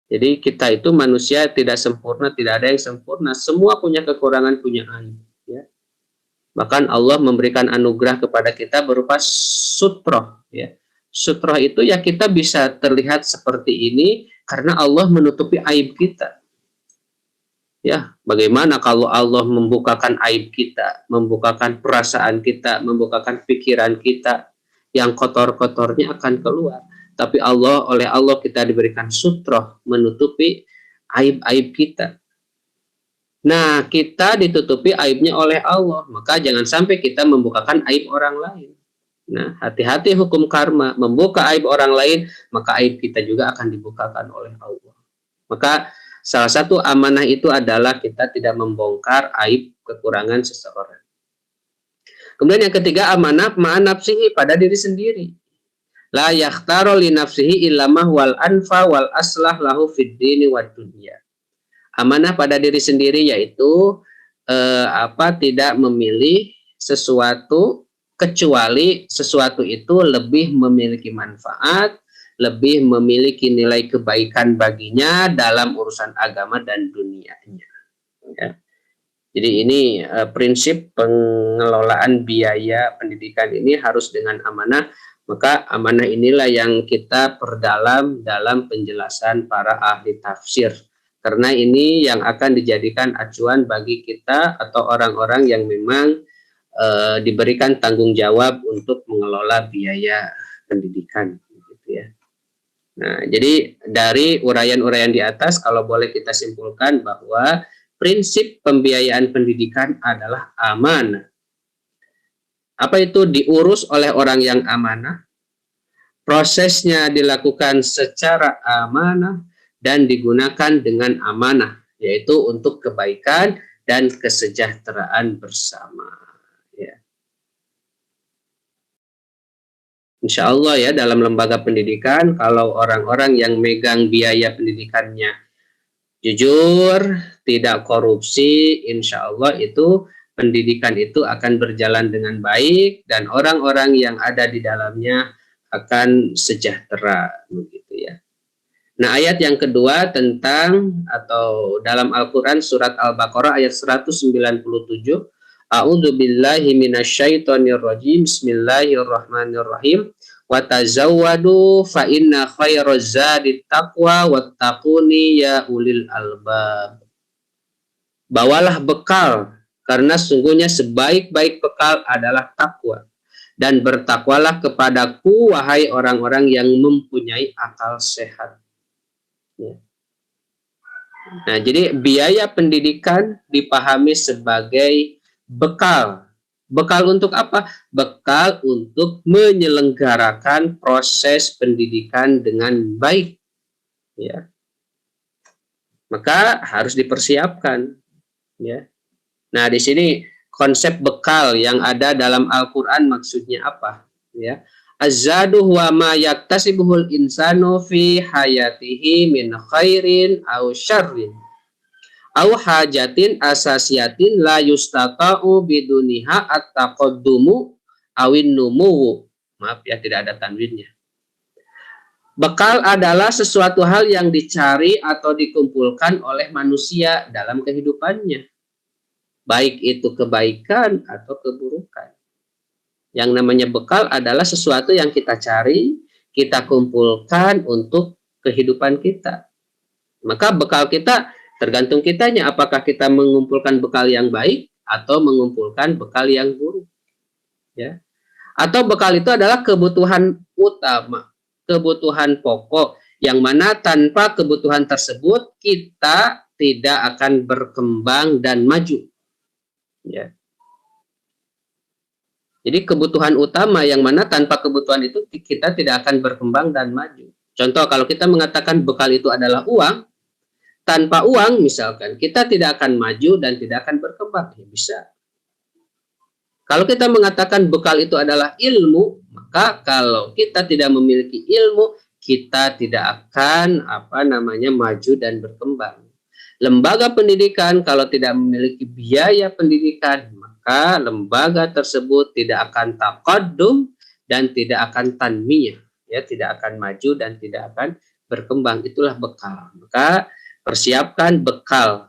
Jadi kita itu manusia tidak sempurna, tidak ada yang sempurna, semua punya kekurangan, punya aib. Ya. Bahkan Allah memberikan anugerah kepada kita berupa sutroh. Ya. Sutroh itu ya kita bisa terlihat seperti ini karena Allah menutupi aib kita. Ya, bagaimana kalau Allah membukakan aib kita, membukakan perasaan kita, membukakan pikiran kita, yang kotor-kotornya akan keluar. Tapi oleh Allah kita diberikan sutroh, menutupi aib-aib kita. Nah, kita ditutupi aibnya oleh Allah, maka jangan sampai kita membukakan aib orang lain. Nah, hati-hati hukum karma, membuka aib orang lain, maka aib kita juga akan dibukakan oleh Allah. Maka salah satu amanah itu adalah kita tidak membongkar aib kekurangan seseorang. Kemudian yang ketiga, amanah ma'an nafsihi, pada diri sendiri. La yakhtaru li nafsihi illamah wal anfa wal aslah lahu fid dini wad dunya. Amanah pada diri sendiri yaitu tidak memilih sesuatu kecuali sesuatu itu lebih memiliki manfaat, lebih memiliki nilai kebaikan baginya dalam urusan agama dan dunianya. Ya. Jadi ini prinsip pengelolaan biaya pendidikan ini harus dengan amanah. Maka amanah inilah yang kita perdalam dalam penjelasan para ahli tafsir. Karena ini yang akan dijadikan acuan bagi kita atau orang-orang yang memang diberikan tanggung jawab untuk mengelola biaya pendidikan. Gitu ya. Nah, jadi dari uraian-uraian di atas, kalau boleh kita simpulkan bahwa prinsip pembiayaan pendidikan adalah amanah. Apa itu diurus oleh orang yang amanah? Prosesnya dilakukan secara amanah dan digunakan dengan amanah, yaitu untuk kebaikan dan kesejahteraan bersama. Ya. Insya Allah ya, dalam lembaga pendidikan, kalau orang-orang yang megang biaya pendidikannya jujur, tidak korupsi, insya Allah itu pendidikan itu akan berjalan dengan baik dan orang-orang yang ada di dalamnya akan sejahtera, begitu ya. Nah, ayat yang kedua tentang atau dalam Al-Qur'an surat Al-Baqarah ayat 197, A'udzubillahi minasyaitonirrajim. Bismillahirrahmanirrahim. Wa tazawwadu fa inna khairaz zadi taqwa wattaquni ya ulil albab. Bawalah bekal, karena sungguhnya sebaik-baik bekal adalah takwa. Dan bertakwalah kepadaku, wahai orang-orang yang mempunyai akal sehat. Ya. Nah, jadi biaya pendidikan dipahami sebagai bekal. Bekal untuk apa? Bekal untuk menyelenggarakan proses pendidikan dengan baik. Ya. Maka harus dipersiapkan. Ya. Nah, di sini konsep bekal yang ada dalam Al-Quran maksudnya apa? Ya. Az-zadu huwa ma yaktasibuhul insanu fi hayatihi min khairin aw syarrin aw hajatin asasiyatin la yustata'u biduniha at-taqaddumu awin numuwu. Maaf ya, tidak ada tanwinnya. Bekal adalah sesuatu hal yang dicari atau dikumpulkan oleh manusia dalam kehidupannya. Baik itu kebaikan atau keburukan. Yang namanya bekal adalah sesuatu yang kita cari, kita kumpulkan untuk kehidupan kita. Maka bekal kita tergantung kitanya, apakah kita mengumpulkan bekal yang baik atau mengumpulkan bekal yang buruk. Ya. Atau bekal itu adalah kebutuhan utama, kebutuhan pokok, yang mana tanpa kebutuhan tersebut kita tidak akan berkembang dan maju. Ya. Jadi kebutuhan utama yang mana tanpa kebutuhan itu kita tidak akan berkembang dan maju. Contoh, kalau kita mengatakan bekal itu adalah uang, tanpa uang misalkan kita tidak akan maju dan tidak akan berkembang. Ya, bisa. Kalau kita mengatakan bekal itu adalah ilmu, maka kalau kita tidak memiliki ilmu, kita tidak akan maju dan berkembang. Lembaga pendidikan kalau tidak memiliki biaya pendidikan, maka lembaga tersebut tidak akan taqaddum dan tidak akan tanmiyah, ya, tidak akan maju dan tidak akan berkembang. Itulah bekal. Maka persiapkan bekal,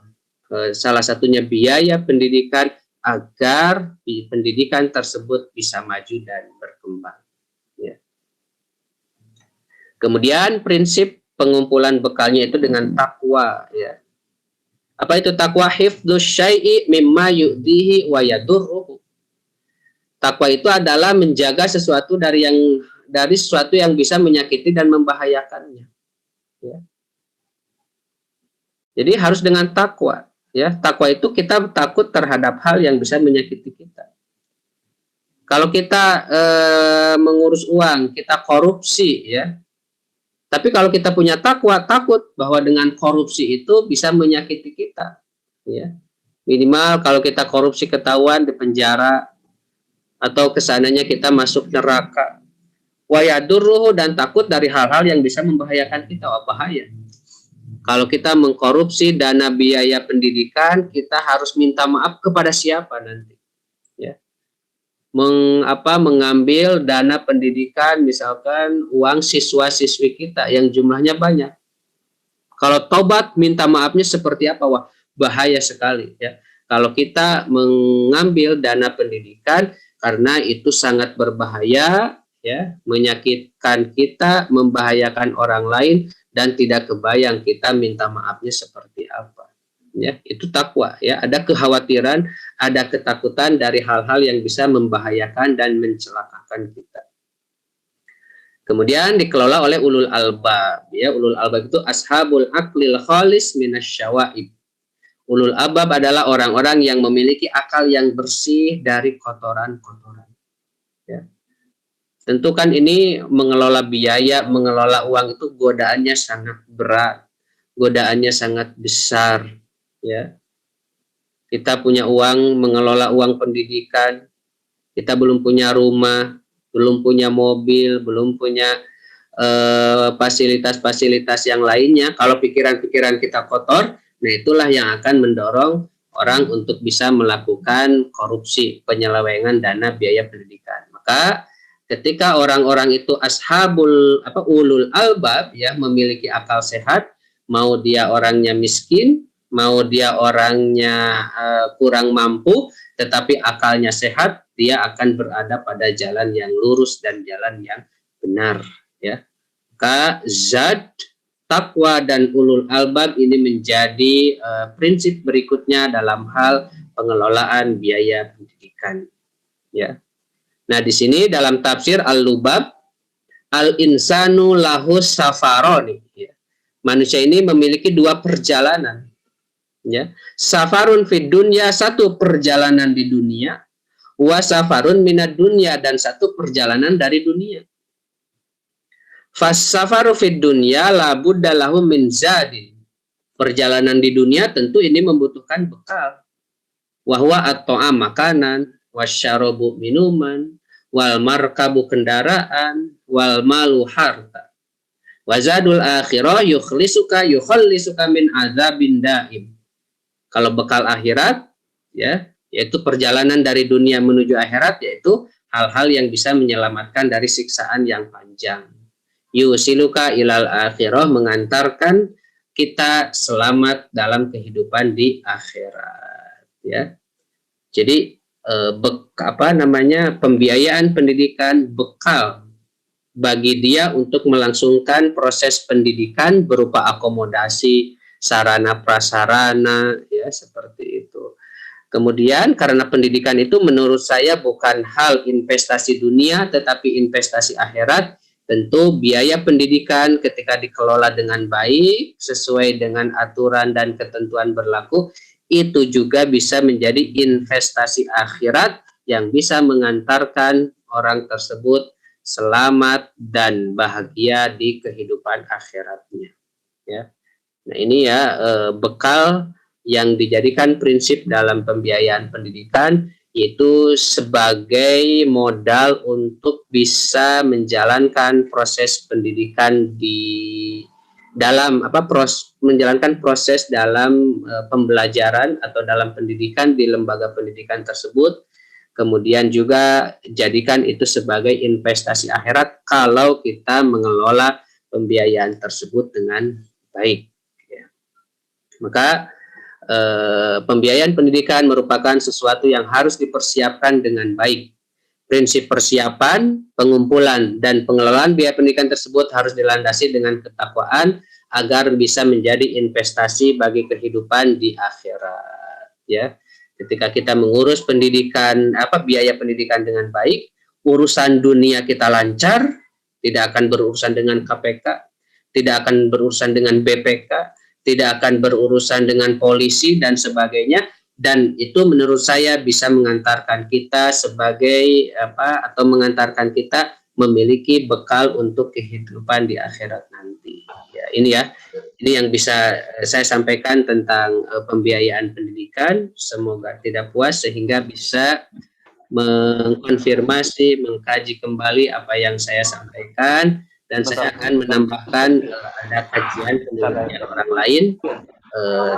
salah satunya biaya pendidikan agar pendidikan tersebut bisa maju dan berkembang. Ya. Kemudian prinsip pengumpulan bekalnya itu dengan takwa. Ya. Apa itu takwa? Hifdzus syai'i mimma yu'dihi wa yadurruhu. Takwa itu adalah menjaga sesuatu dari sesuatu yang bisa menyakiti dan membahayakannya. Ya. Jadi harus dengan takwa. Ya, takwa itu kita takut terhadap hal yang bisa menyakiti kita. Kalau kita mengurus uang, kita korupsi, ya. Tapi kalau kita punya takwa, takut bahwa dengan korupsi itu bisa menyakiti kita. Ya. Minimal kalau kita korupsi ketahuan di penjara, atau kesananya kita masuk neraka. Wa yadurruhu, dan takut dari hal-hal yang bisa membahayakan kita. Bahaya. Kalau kita mengkorupsi dana biaya pendidikan, kita harus minta maaf kepada siapa nanti? Ya. Mengambil dana pendidikan, misalkan uang siswa-siswi kita yang jumlahnya banyak. Kalau tobat, minta maafnya seperti apa? Wah, bahaya sekali. Ya. Kalau kita mengambil dana pendidikan, karena itu sangat berbahaya, ya, menyakitkan kita, membahayakan orang lain, dan tidak kebayang kita minta maafnya seperti apa. Ya, itu takwa. Ya, ada kekhawatiran, ada ketakutan dari hal-hal yang bisa membahayakan dan mencelakakan kita. Kemudian dikelola oleh ulul albab. Ya, ulul albab itu ashabul aqlil khalis minasyawaib. Ulul albab adalah orang-orang yang memiliki akal yang bersih dari kotoran-kotoran. Ya. Tentu kan ini mengelola biaya, mengelola uang itu godaannya sangat berat, godaannya sangat besar. Ya, kita punya uang, mengelola uang pendidikan, kita belum punya rumah, belum punya mobil, belum punya fasilitas-fasilitas yang lainnya. Kalau pikiran-pikiran kita kotor, nah itulah yang akan mendorong orang untuk bisa melakukan korupsi, penyelewengan dana biaya pendidikan. Maka ketika orang-orang itu ulul albab, ya, memiliki akal sehat, mau dia orangnya miskin, mau dia orangnya kurang mampu tetapi akalnya sehat, dia akan berada pada jalan yang lurus dan jalan yang benar, ya. Maka zat, takwa dan ulul albab ini menjadi prinsip berikutnya dalam hal pengelolaan biaya pendidikan, ya. Nah, di sini dalam tafsir Al-Lubab, al-insanu lahus safaroni, ya. Manusia ini memiliki dua perjalanan, ya. Safarun fid dunya, satu perjalanan di dunia, wa safarun minad dunya, dan satu perjalanan dari dunia. Fas safaru fid dunya la budda lahu min zadin. Perjalanan di dunia tentu ini membutuhkan bekal. Wahwa at-ta'am, makanan, wasyarabu minuman, wal markabu kendaraan, wal malu harta. Wazadul akhirah yukhallisuka min azabin daim. Kalau bekal akhirat, ya, yaitu perjalanan dari dunia menuju akhirat, yaitu hal-hal yang bisa menyelamatkan dari siksaan yang panjang. Yusiluka ilal akhirah, mengantarkan kita selamat dalam kehidupan di akhirat, ya. Jadi pembiayaan pendidikan, bekal bagi dia untuk melangsungkan proses pendidikan berupa akomodasi, sarana prasarana, ya, seperti itu. Kemudian karena pendidikan itu menurut saya bukan hal investasi dunia tetapi investasi akhirat, tentu biaya pendidikan ketika dikelola dengan baik sesuai dengan aturan dan ketentuan berlaku, itu juga bisa menjadi investasi akhirat yang bisa mengantarkan orang tersebut selamat dan bahagia di kehidupan akhiratnya, ya. Nah, ini ya bekal yang dijadikan prinsip dalam pembiayaan pendidikan, yaitu sebagai modal untuk bisa menjalankan proses pendidikan menjalankan proses dalam pembelajaran atau dalam pendidikan di lembaga pendidikan tersebut. Kemudian juga jadikan itu sebagai investasi akhirat kalau kita mengelola pembiayaan tersebut dengan baik, ya. Maka pembiayaan pendidikan merupakan sesuatu yang harus dipersiapkan dengan baik. Prinsip persiapan, pengumpulan, dan pengelolaan biaya pendidikan tersebut harus dilandasi dengan ketakwaan agar bisa menjadi investasi bagi kehidupan di akhirat, ya. Ketika kita mengurus pendidikan, biaya pendidikan dengan baik, urusan dunia kita lancar, tidak akan berurusan dengan KPK, tidak akan berurusan dengan BPK, tidak akan berurusan dengan polisi dan sebagainya, dan itu menurut saya bisa mengantarkan kita mengantarkan kita memiliki bekal untuk kehidupan di akhirat nanti. Ya, ini yang bisa saya sampaikan tentang pembiayaan pendidikan. Semoga tidak puas sehingga bisa mengkonfirmasi, mengkaji kembali apa yang saya sampaikan, dan saya akan menambahkan ada kajian penelitian orang lain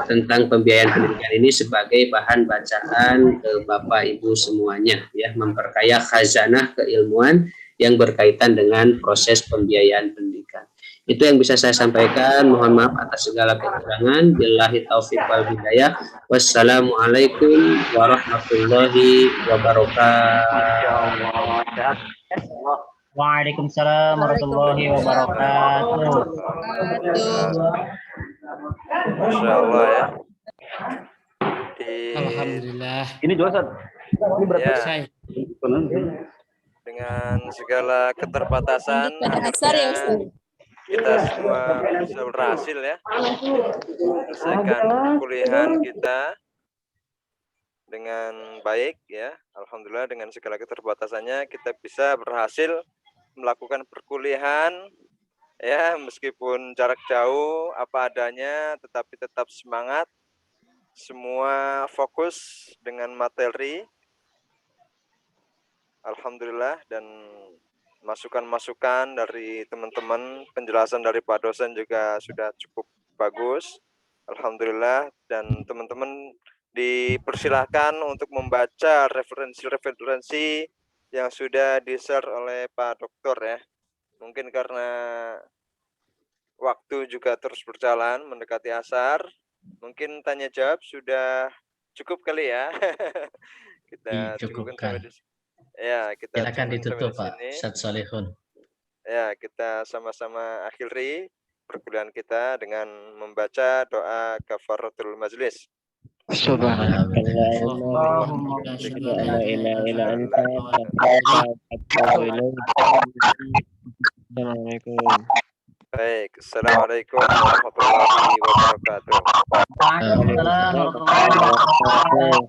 tentang pembiayaan pendidikan ini sebagai bahan bacaan Bapak Ibu semuanya, ya, memperkaya khazanah keilmuan yang berkaitan dengan proses pembiayaan pendidikan. Itu yang bisa saya sampaikan. Mohon maaf atas segala kekurangan. Billahi taufiq wal hidayah. Wassalamualaikum warahmatullahi wabarakatuh. Waalaikumsalam warahmatullahi wabarakatuh. Masya Allah, ya. Alhamdulillah. Ini juga, Ustaz. Ini berapa Ya. saya? Dengan segala keterbatasan, Dasar ya, Ustaz. kita semua bisa berhasil, ya, menyelesaikan perkuliahan kita dengan baik, ya. Alhamdulillah dengan segala keterbatasannya kita bisa berhasil melakukan perkuliahan, ya, meskipun jarak jauh apa adanya, tetapi tetap semangat, semua fokus dengan materi. Alhamdulillah, dan masukan-masukan dari teman-teman, penjelasan dari Pak dosen juga sudah cukup bagus. Alhamdulillah, dan teman-teman dipersilahkan untuk membaca referensi-referensi yang sudah di-share oleh Pak Doktor, ya. Mungkin karena waktu juga terus berjalan mendekati asar, Mungkin tanya jawab sudah cukup kali ya. Kita cukupkan sampai Dicukupkan. di ya, kita Silakan cukupkan ditutup, sampai Pak di sini. Ustadz Solihun. Ya, kita sama-sama akhiri perkuliahan kita dengan membaca doa kafaratul majlis. Baik, assalamualaikum warahmatullahi wabarakatuh. Waalaikumsalam warahmatullahi wabarakatuh.